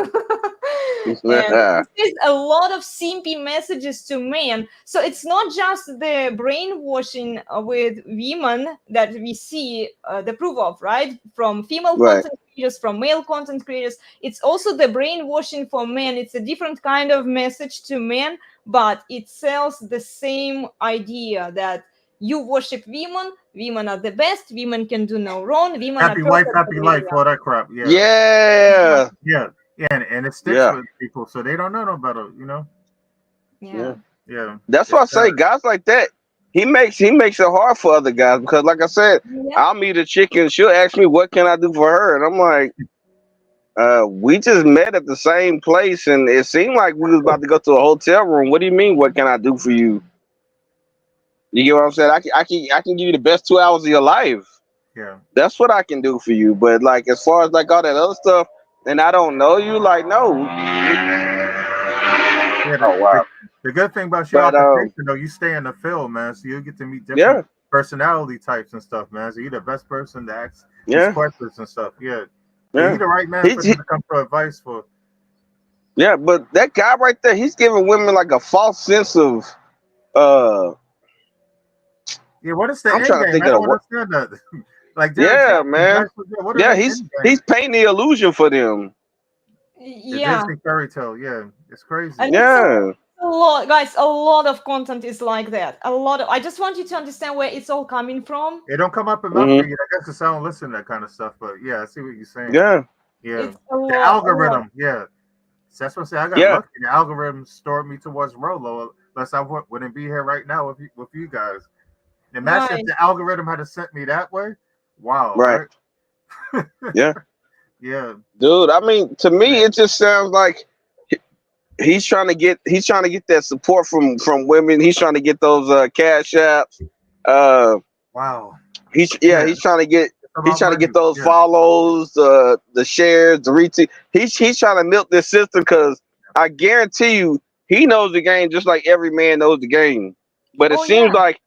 And there's a lot of simpy messages to men. So it's not just the brainwashing with women that we see the proof of, right? From female Right. content creators, from male content creators. It's also the brainwashing for men. It's a different kind of message to men, but it sells the same idea that you worship women are the best, women can do no wrong, women are Happy wife, perfect. happy life, all that crap. Yeah, Yeah. yeah, yeah, and it sticks Yeah. with people, so they don't know no better. Yeah. Yeah, That's why I it's say sad. guys like that. He makes it hard for other guys because, like I said, Yeah. I'll meet a chick and she'll ask me what can I do for her, and I'm like, we just met at the same place, and it seemed like we was about to go to a hotel room. What do you mean? What can I do for you? You get what I'm saying? I can give you the best 2 hours of your life. Yeah, That's what I can do for you. But like as far as like all that other stuff, and I don't know you, like no. yeah. Oh wow. The good thing about your But occupation, though, you stay in the field, man, so you get to meet different yeah, personality types and stuff, man. So you're the best person to ask these yeah, questions and stuff. Yeah, yeah. yeah. You're the right man He, for he them to come for advice for. yeah, but that guy right there, he's giving women like a false sense of uh Yeah, what is the I'm end trying to game? think I of the don't word. understand that. Like Derek Yeah, Jackson, man. guys, what are Yeah, they he's end he's game? painting the illusion for them. The Yeah. Disney fairy tale. Yeah, it's crazy. And it's Yeah. a lot, guys. A lot of content is like that. A lot of. I just want you to understand where it's all coming from. It don't come up in my hmm feed. I guess it's I don't listen to that kind of stuff. But yeah, I see what you're saying. Yeah. Yeah, It's a the lot, a lot. algorithm. Yeah, so that's what I say. I got Yeah. lucky. The algorithm stored me towards Rolo. Unless I wouldn't be here right now with you guys. Imagine if Right. the algorithm had sent me that way. Wow, Right. right? Yeah. Yeah, Dude, I mean, to me it just sounds like he's trying to get that support from women. He's trying to get those cash apps. Uh wow. he's Yeah, he's trying to get it's he's about trying to money. get those Yeah, follows, the shares, the retweet. He's trying to milk this system because I guarantee you he knows the game just like every man knows the game. But it Oh seems yeah. like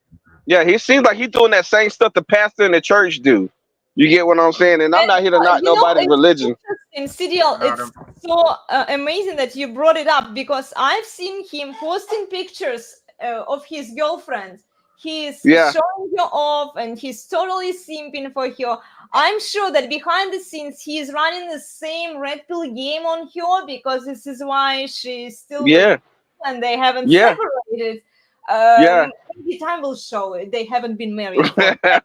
he seems like he's doing that same stuff the pastor in the church do. You get what I'm saying? And I'm And, not here to knock nobody's it's religion. interesting, CDL. about It's them. so amazing that you brought it up because I've seen him posting pictures of his girlfriend. He's Yeah, showing her off, and he's totally simping for her. I'm sure that behind the scenes, he's running the same red pill game on her because this is why she's still with yeah, and they haven't Yeah. separated. Yeah. Maybe time will show it. They haven't been married for that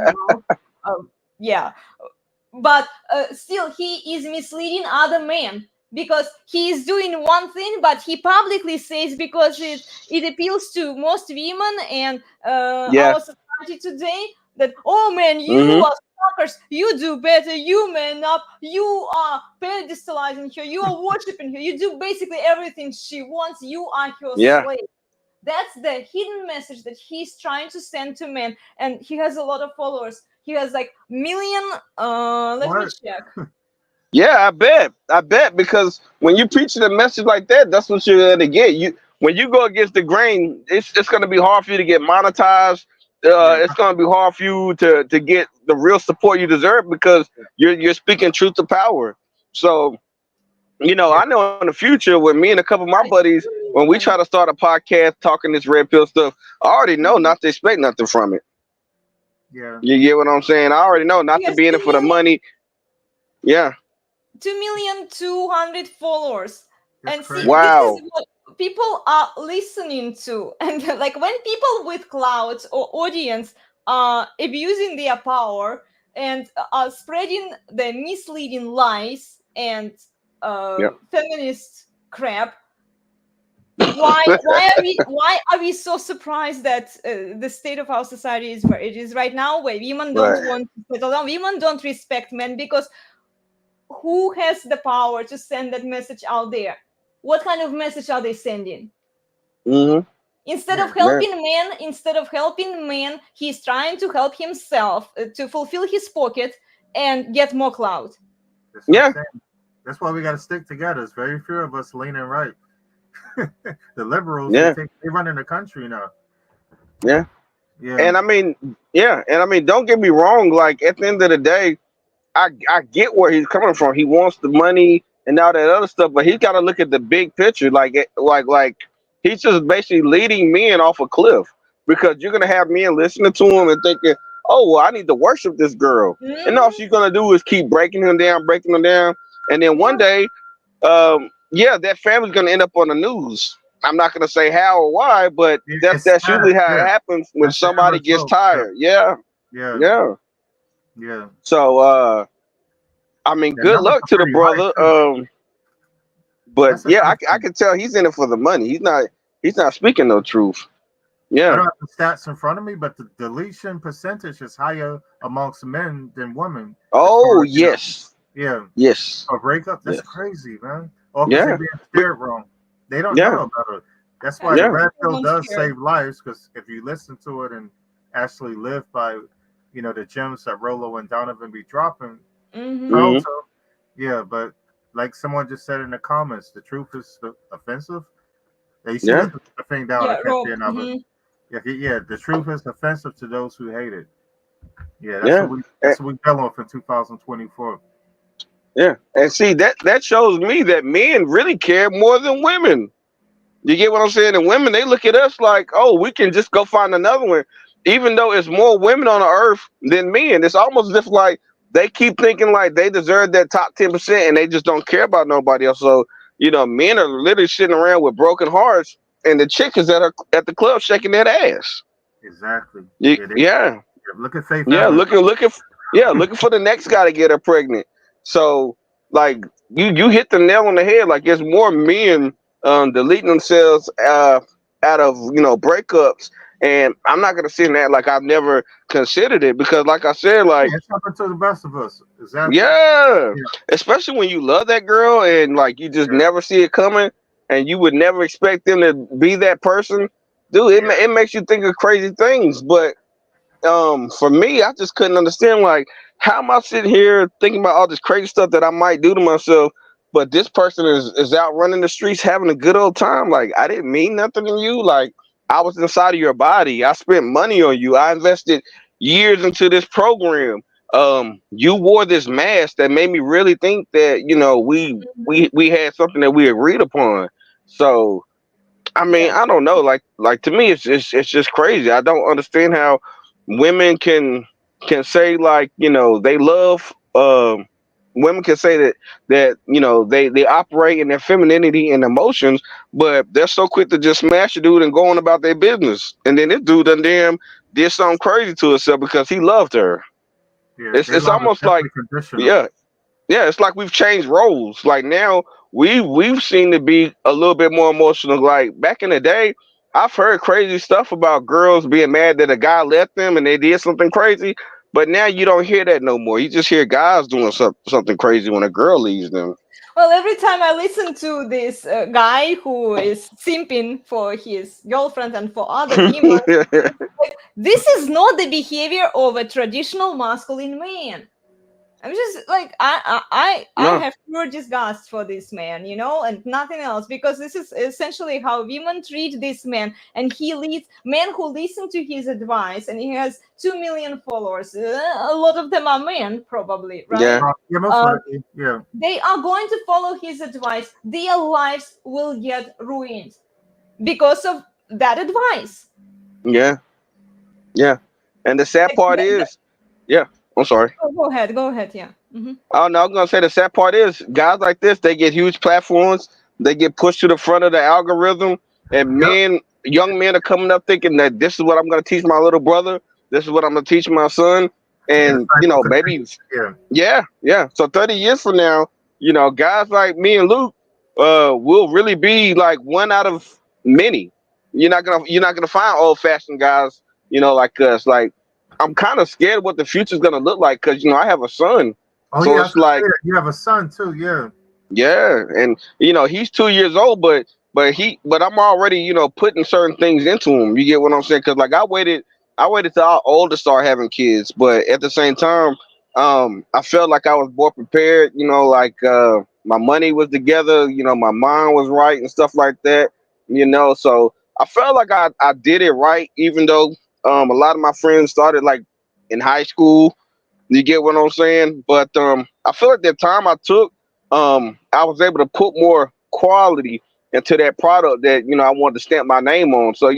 long, yeah. But still, he is misleading other men because he is doing one thing, but he publicly says because it appeals to most women and Yeah. our society today that, oh man, you Mm-hmm. are suckers, you do better, you man up, you are pedestalizing her, you are worshiping her, you do basically everything she wants, you are her Yeah. slave. That's the hidden message that he's trying to send to men, and he has a lot of followers. He has like million. Let me What? check. Yeah, I bet because when you preach a message like that, that's what you're gonna get. You when you go against the grain, it's gonna be hard for you to get monetized. Yeah. It's gonna be hard for you to get the real support you deserve because you're speaking truth to power. So I know in the future when me and a couple of my buddies, when we try to start a podcast talking this red pill stuff, I already know not to expect nothing from it. Yeah. You get what I'm saying? I already know not to Yes, be in it for the money. Yeah. 2,200,000 followers. That's And see, crazy. this Wow. is what people are listening to. And like when people with clout or audience are abusing their power and are spreading the misleading lies and Yep. feminist crap, why are we so surprised that the state of our society is where it is right now, where women don't Right. want to settle down, women don't respect men, because who has the power to send that message out there? What kind of message are they sending? Mm-hmm. Instead Yeah. of helping men, he's trying to help himself to fulfill his pocket and get more clout. That's what I'm Yeah. saying. That's why we got to stick together. There's very few of us leaning right. The liberals, Yeah. they running the country now. Yeah. Yeah. And I mean, don't get me wrong. Like at the end of the day, I get where he's coming from. He wants the money and all that other stuff, but he's got to look at the big picture. Like he's just basically leading men off a cliff because you're gonna have men listening to him and thinking, "Oh, well, I need to worship this girl," and all she's gonna do is keep breaking him down, and then one day, that family's gonna end up on the news. I'm not gonna say how or why, but It's that's usually sad. how it Yeah. happens when That's the somebody ever gets joke. Yeah. tired. Yeah, Yeah. yeah. Yeah. So, I mean, The good numbers luck are to the pretty high brother. too. But That's the yeah, tough I thing. can tell he's in it for the money. He's not speaking no truth. I Yeah. don't have the stats in front of me, but the deletion percentage is higher amongst men than women. As Oh far as yes, yeah, yes, a breakup. That's yes, crazy, man. Or because they're yeah, being but steered wrong. They don't yeah, know about it. That's why the yeah, red pill Everyone's does scared. save lives. Because if you listen to it and actually live by, the gems that Rolo and Donovan be dropping, Mm-hmm. pearl hmm to, yeah. But like someone just said in the comments, the truth is offensive. Yeah, you see yeah, the thing down. I Yeah, can't Rob. see another. Mm-hmm. Yeah. The truth is offensive to those who hate it. Yeah, yeah, and, that's what we fell off in 2024. yeah. And see that shows me that men really care more than women. You get what I'm saying? And women, they look at us like, oh, we can just go find another one, even though it's more women on the earth than men. It's almost as if like they keep thinking like they deserve that top 10%, and they just don't care about nobody else. So men are literally sitting around with broken hearts, and the chick is at the club shaking that ass. Exactly. Yeah, Yeah, yeah, look at Faith yeah. Evans. Looking for the next guy to get her pregnant. So like you hit the nail on the head. Like there's more men deleting themselves out of breakups, and I'm not gonna sit in that like I've never considered it because like I said, like Yeah, it's happened to the best of us. Exactly. yeah, Yeah, especially when you love that girl and like you just yeah, never see it coming, and you would never expect them to be that person, dude. yeah. It makes you think of crazy things, but for me, I just couldn't understand like how am I sitting here thinking about all this crazy stuff that I might do to myself, but this person is out running the streets having a good old time. Like I didn't mean nothing to you. Like I was inside of your body. I spent money on you. I invested years into this program. You wore this mask that made me really think that we had something that we agreed upon. So I mean, Yeah. I don't know. Like to me, it's just crazy. I don't understand how women can say like they love women can say that they operate in their femininity and emotions, but they're so quick to just smash a dude and go on about their business. And then this dude done damn did something crazy to himself because he loved her. Yeah, It's their it's love is almost like simply conditional. yeah, yeah, it's like we've changed roles. Like now we've seen to be a little bit more emotional. Like back in the day, I've heard crazy stuff about girls being mad that a guy left them and they did something crazy. But now you don't hear that no more. You just hear guys doing something crazy when a girl leaves them. Well, every time I listen to this guy who is simping for his girlfriend and for other women, like, this is not the behavior of a traditional masculine man. I'm just like I No, have pure disgust for this man, and nothing else, because this is essentially how women treat this man, and he leads men who listen to his advice, and he has 2 million followers. A lot of them are men, probably, right? yeah, Yeah, most Uh, likely. Yeah. they are going to follow his advice. Their lives will get ruined because of that advice. yeah, yeah. And the sad Like, part is, yeah, I'm sorry. go ahead, yeah. Oh no, I'm gonna say the sad part is guys like this, they get huge platforms, they get pushed to the front of the algorithm, and Yep. young men are coming up thinking that this is what I'm gonna teach my little brother, this is what I'm gonna teach my son, And the and cycle maybe continues. Yeah. yeah, yeah. So 30 years from now, guys like me and Luke, will really be like one out of many. You're not gonna find old fashioned guys, like us. Like I'm kind of scared what the future's gonna look like because I have a son, Oh so yeah, I was it's gonna say like that. You have a son too. Yeah. yeah, and he's 2 years old, but I'm already putting certain things into him. You get what I'm saying? Because like I waited till our older start having kids, but at the same time, I felt like I was more prepared. Like my money was together. My mind was right and stuff like that. So I felt like I did it right, even though a lot of my friends started like in high school. You get what I'm saying? But I feel like the time I took, I was able to put more quality into that product that I wanted to stamp my name on. So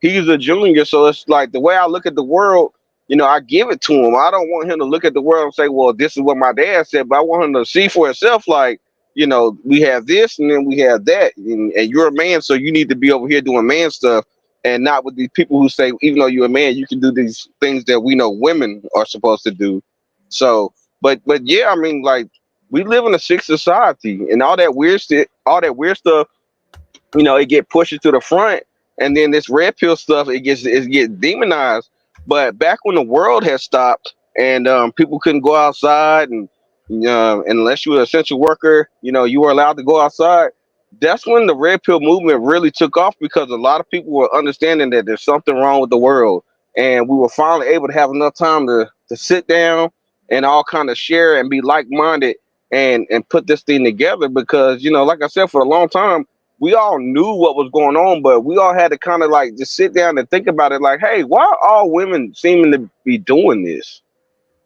he's a junior, so it's like the way I look at the world. I give it to him. I don't want him to look at the world and say, "Well, this is what my dad said," but I want him to see for himself, like we have this and then we have that, and you're a man, so you need to be over here doing man stuff and not with these people who say, even though you're a man, you can do these things that we know women are supposed to do. So, but yeah, I mean, like we live in a sick society, and all that weird stuff, it get pushed to the front, and then this red pill stuff, it gets demonized. But back when the world had stopped and people couldn't go outside, and unless you were an essential worker, you were allowed to go outside. That's when the red pill movement really took off because a lot of people were understanding that there's something wrong with the world, and we were finally able to have enough time to sit down and all kind of share and be like minded and put this thing together because like I said, for a long time we all knew what was going on, but we all had to kind of like just sit down and think about it like, hey, why are all women seeming to be doing this?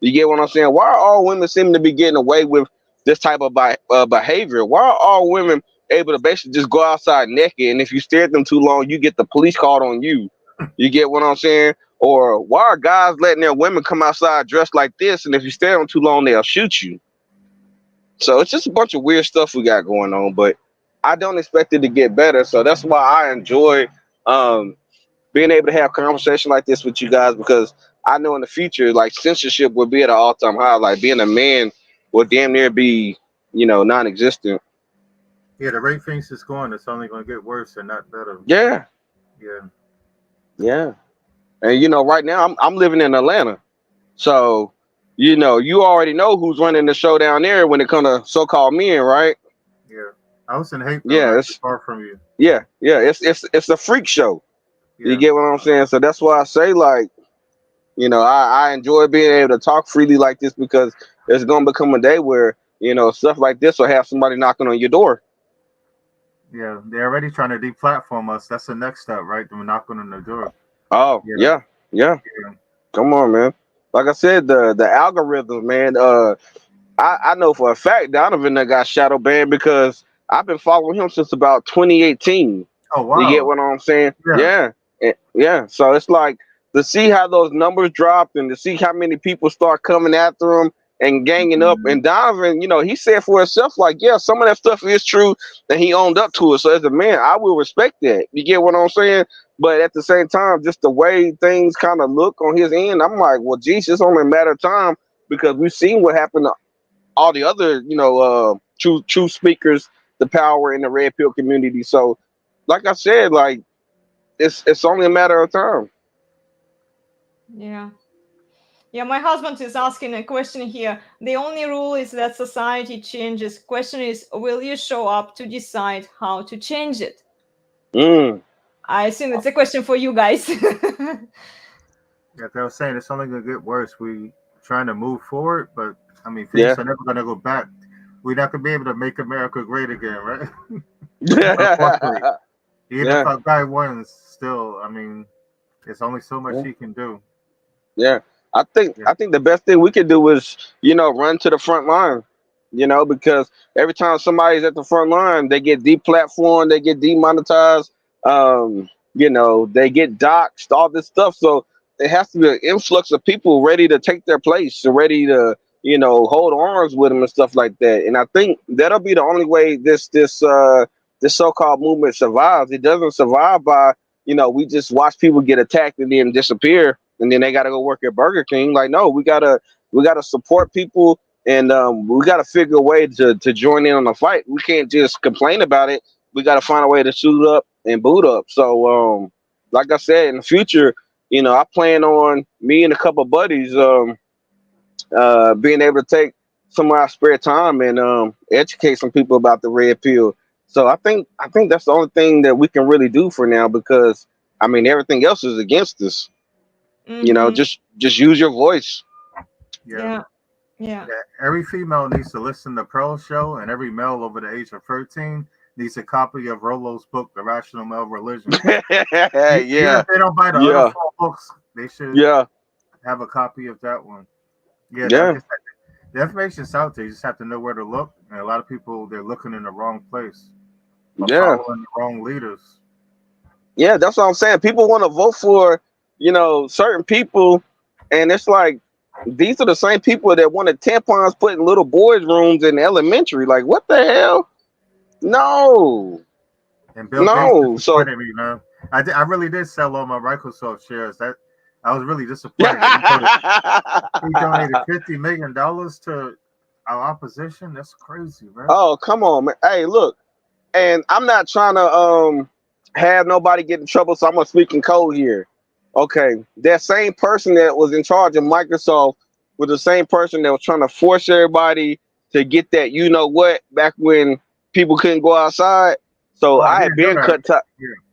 You get what I'm saying? Why are all women seeming to be getting away with this type of behavior? Why are all women able to basically just go outside naked, and if you stare at them too long, you get the police called on you? You get what I'm saying? Or why are guys letting their women come outside dressed like this, and if you stare at them too long, they'll shoot you? So it's just a bunch of weird stuff we got going on, but I don't expect it to get better. So that's why I enjoy um, being able to have conversation like this with you guys because I know in the future, like censorship will be at an all-time high. Like being a man will damn near be, non-existent. Yeah, the rate things is going. It's only going to get worse and not better. Yeah, Yeah. yeah. And right now I'm living in Atlanta, so you already know who's running the show down there when it comes to so-called men, right? Yeah. I was in Hapeville, Yeah, not too it's far from you. yeah. It's a freak show. You Yeah. get what I'm saying? So that's why I say, like, I enjoy being able to talk freely like this because there's gonna become a day where stuff like this will have somebody knocking on your door. Yeah. They're already trying to deplatform us. That's the next step, right? They're knocking on the door. Oh Yeah. yeah, yeah. Yeah. Come on, man. Like I said, the algorithm, man. I know for a fact Donovan that got shadow banned because I've been following him since about 2018. Oh, You get wow. what I'm saying? Yeah. Yeah, yeah. So it's like to see how those numbers dropped and to see how many people start coming after him and ganging up. And Donovan, he said for himself, like, yeah, some of that stuff is true, and he owned up to it. So as a man, I will respect that. You get what I'm saying? But at the same time, just the way things kind of look on his end, I'm like, well, geez, it's only a matter of time, because we've seen what happened to all the other, true speakers, the power in the red pill community. So, like I said, like it's only a matter of time. Yeah. Yeah, my husband is asking a question here. The only rule is that society changes. Question is, will you show up to decide how to change it? I assume it's a question for you guys. Like I was saying, it's only gonna get worse. We trying to move forward, but I mean, things Yeah. are never gonna go back. We're not gonna be able to make America great again, right? Unfortunately, even if our guy wins, still, I mean, there's only so much he can do. Yeah. I think the best thing we can do is, run to the front line, because every time somebody's at the front line, they get deplatformed, they get demonetized, they get doxxed, all this stuff. So it has to be an influx of people ready to take their place, ready to, hold arms with them and stuff like that. And I think that'll be the only way this so-called movement survives. It doesn't survive by, we just watch people get attacked and then disappear, and then they got to go work at Burger King. Like, no, we gotta support people, and we gotta figure a way to join in on the fight. We can't just complain about it. We gotta find a way to shoot up and boot up. So, like I said, in the future, I plan on me and a couple of buddies being able to take some of our spare time and educate some people about the red pill. So I think that's the only thing that we can really do for now, because I mean everything else is against us. Just use your voice. Yeah. Every female needs to listen to Pearl's show, and every male over the age of 13 needs a copy of Rollo's book, The Rational Male Religion. Even if they don't buy the other 4 books, they should have a copy of that one. Like I said, the information's out there. You just have to know where to look. And a lot of people, they're looking in the wrong place. Following the wrong leaders. Yeah, that's what I'm saying. People want to vote for, certain people, and it's like these are the same people that wanted tampons put in little boys' rooms in elementary. Like, what the hell? No. And Bill Gates disappointed me, man. I really did sell all my Microsoft shares. That I was really disappointed. He donated $50 million to our opposition. That's crazy, man. Oh, come on, man. Hey, look, and I'm not trying to have nobody get in trouble, so I'm gonna speak in code here. Okay, that same person that was in charge of Microsoft was the same person that was trying to force everybody to get that, back when people couldn't go outside. So I had been cut ties.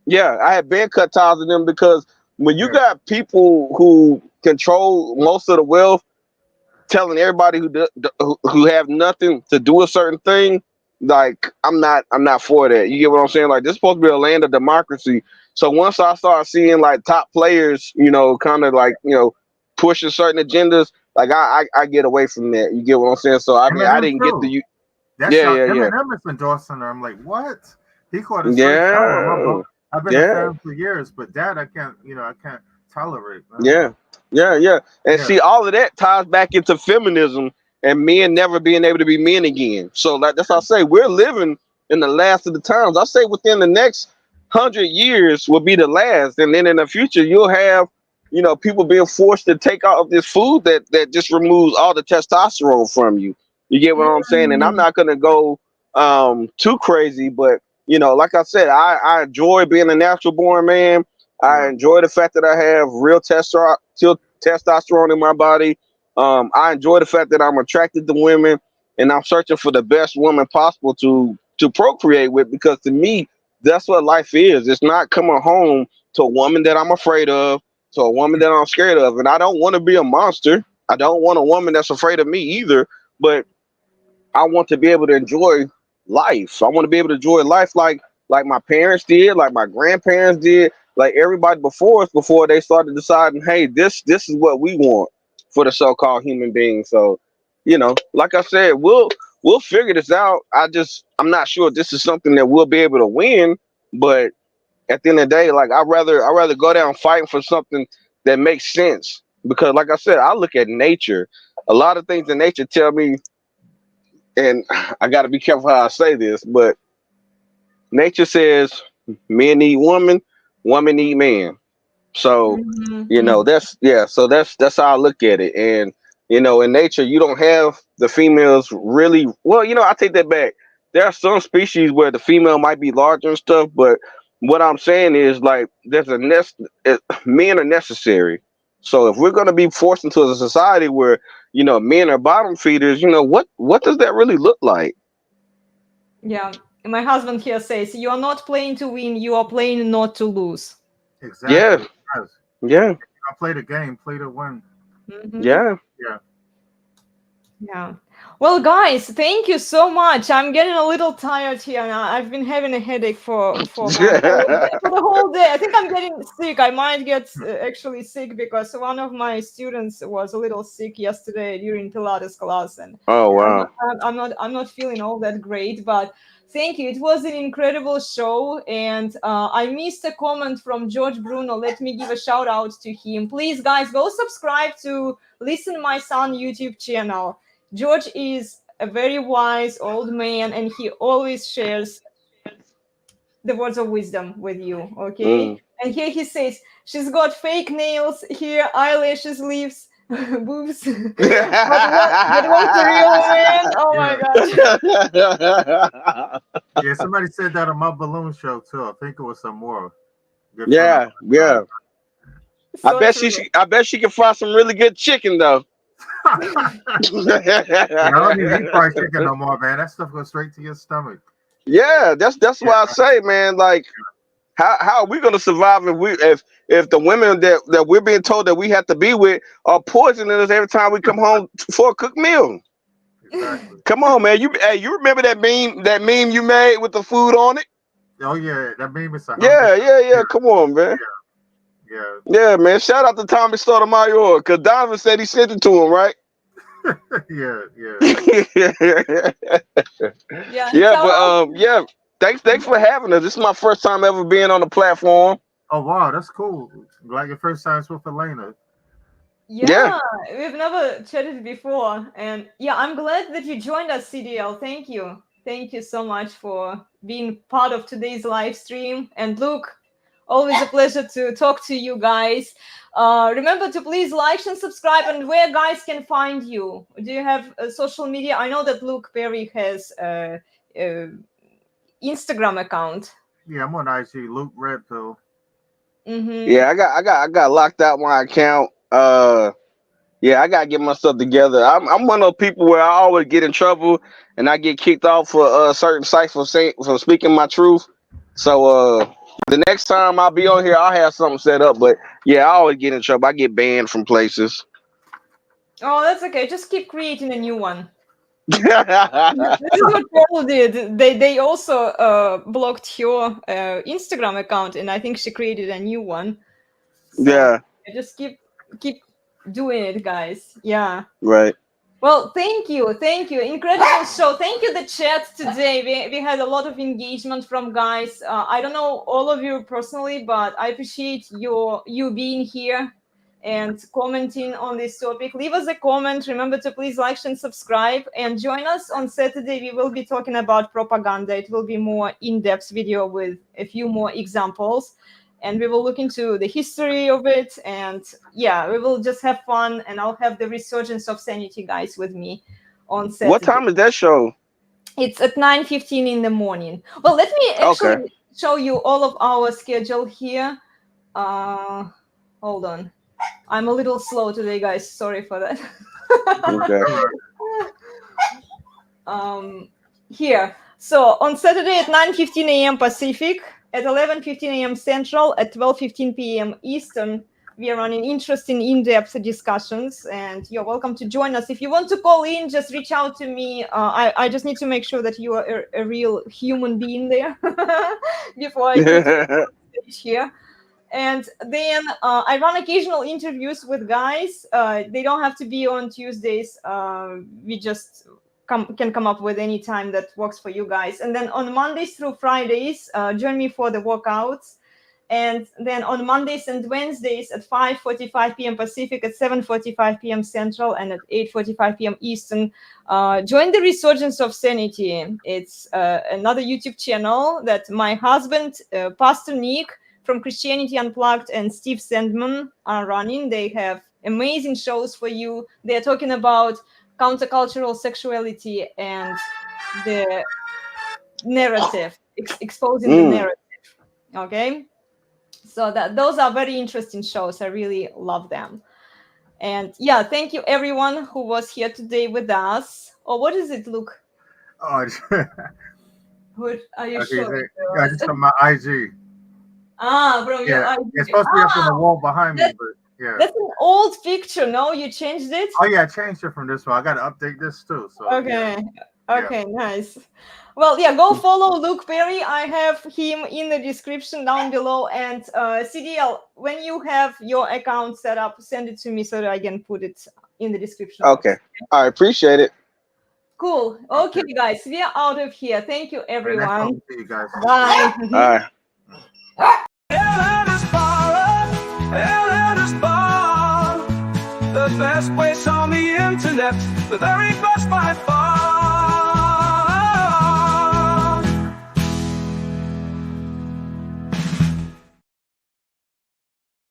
Yeah, I had been cut ties with them, because when you got people who control most of the wealth telling everybody who have nothing to do a certain thing, like I'm not for that. You get what I'm saying? Like, this is supposed to be a land of democracy. So once I start seeing like top players, kind of like pushing certain agendas, like I get away from that. You get what I'm saying? So I mean, I didn't get the Eminem is endorsing her. I'm like, what? He caught a straight shower. I've been a fan for years, but that I can't tolerate. Man. Yeah. And see, all of that ties back into feminism and men never being able to be men again. So like that's how I say we're living in the last of the times. I say within the next 100 years will be the last, and then in the future you'll have people being forced to take out this food that just removes all the testosterone from you. You get what I'm saying? And I'm not gonna go too crazy, but like I said, I enjoy being a natural born man. I enjoy the fact that I have real testosterone in my body. I enjoy the fact that I'm attracted to women, and I'm searching for the best woman possible to procreate with, because to me, that's what life is. It's not coming home to a woman that I'm afraid of, to a woman that I'm scared of. And I don't want to be a monster. I don't want a woman that's afraid of me either, but I want to be able to enjoy life. I want to be able to enjoy life like my parents did, like my grandparents did, like everybody before us, before they started deciding, hey, this is what we want for the so-called human being. So, like I said, we'll figure this out. I'm not sure if this is something that we'll be able to win, but at the end of the day, like I'd rather go down fighting for something that makes sense. Because like I said, I look at nature. a lot of things in nature tell me, and I got to be careful how I say this, but nature says men need woman, woman need man. So, Mhm. that's how I look at it. And in nature, you don't have the females really. Well, I take that back. There are some species where the female might be larger and stuff, but what I'm saying is like there's men are necessary. So if we're gonna be forced into a society where men are bottom feeders, what does that really look like? Yeah. My husband here says, "You are not playing to win. You are playing not to lose." Yeah, Exactly. Yes. yeah, I play the game, play to win. Mhm. yeah. Yeah. Yeah. Well, guys, thank you so much. I'm getting a little tired here now. I've been having a headache for the whole day. I think I'm getting sick. I might get actually sick because one of my students was a little sick yesterday during Pilates class, and Oh I'm not, wow. I'm not feeling all that great. But thank you. It was an incredible show, and I missed a comment from George Bruno. Let me give a shout out to him. Please, guys, go subscribe to Listen My Son YouTube channel. George is a very wise old man, and he always shares the words of wisdom with you. Okay, Mm. and here he says she's got fake nails here, eyelashes, lips, boobs, but what's a real man? Oh my Yeah. gosh! Yeah. Somebody said that on my balloon show too. I think it was some more good friend of Yeah, yeah. So true. I bet she can fry some really good chicken though. Yeah, I don't even eat fried chicken no more, man. That stuff goes straight to your stomach. Yeah, that's Yeah. why I say, man, like how are we gonna survive if the women that we're being told that we have to be with are poisoning us every time we come home for a cooked meal? Exactly. Come on, man. You remember that meme you made with the food on it? Oh yeah, that meme is 100. Yeah, yeah, Yeah, yeah. Come on, man. yeah, Yeah, man. Shout out to Tommy Sotomayor, because Donovan said he sent it to him, right? yeah, yeah. Yeah, Yeah, shout but out. yeah. Thanks for having us. This is my first time ever being on the platform. Oh wow, that's cool. Like your first time with Elena. Yeah. Yeah, we've never chatted before, and yeah, I'm glad that you joined us, CDL. Thank you so much for being part of today's live stream. And Luke, always a pleasure to talk to you guys. Remember to please like and subscribe, and where guys can find you. Do you have social media? I know that Luke Perry has a Instagram account. Yeah, I'm on IG. Luke Red Pill. Mm-hmm. Yeah, I got locked out my account. Yeah, I gotta get myself together. I'm one of those people where I always get in trouble and I get kicked off for certain sites for speaking my truth. So the next time I'll be on here, I'll have something set up. But yeah, I always get in trouble. I get banned from places. Oh, that's okay. Just keep creating a new one. Yeah, This is what Paul did. They also blocked your Instagram account, and I think she created a new one. So just keep doing it, guys. Yeah. right. Well, thank you, incredible show. Thank you, the chat today. We had a lot of engagement from guys. I don't know all of you personally, but I appreciate you being here and commenting on this topic. Leave us a comment. Remember to please like and subscribe, and join us on Saturday. We will be talking about propaganda. It will be more in-depth video with a few more examples, and we will look into the history of it. And yeah, we will just have fun, and I'll have the Resurgence of Sanity guys with me on Saturday. What time is that show? It's at 9:15 in the morning. Well, let me actually Okay. show you all of our schedule here. Hold on. I'm a little slow today, guys. Sorry for that. Okay. Here. So on Saturday at 9:15 a.m. Pacific, at 11:15 a.m. Central, at 12:15 p.m. Eastern, we are running interesting in-depth discussions, and you're welcome to join us. If you want to call in, just reach out to me. I just need to make sure that you are a real human being there before I put you on stage here. And then I run occasional interviews with guys. They don't have to be on Tuesdays. We just can come up with any time that works for you guys. And then on Mondays through Fridays, join me for the workouts. And then on Mondays and Wednesdays at 5:45 p.m. Pacific, at 7:45 p.m. Central, and at 8:45 p.m. Eastern. Join the Resurgence of Sanity. It's another YouTube channel that my husband, Pastor Nick from Christianity Unplugged, and Steve Sandman are running. They have amazing shows for you. They're talking about countercultural sexuality and the narrative, exposing the narrative. Okay, so those are very interesting shows. I really love them. And yeah, thank you everyone who was here today with us. Oh, what is it, Luke? Oh, What are you okay, showing? I just on my IG. From your Yeah, IG. it's supposed to be up on the wall behind me, but yeah. That's an old picture. No, you changed it? Oh yeah, I changed it from this one. I got to update this too. So Okay. Okay, nice. Well, yeah, go follow Luke Perry. I have him in the description down below. And CDL, when you have your account set up, send it to me so that I can put it in the description. Okay. I appreciate it. Cool. Okay, guys, we are out of here. Thank you, everyone. See you guys. Bye. Bye. Elena's Barre, the best place on the internet, the very best by far.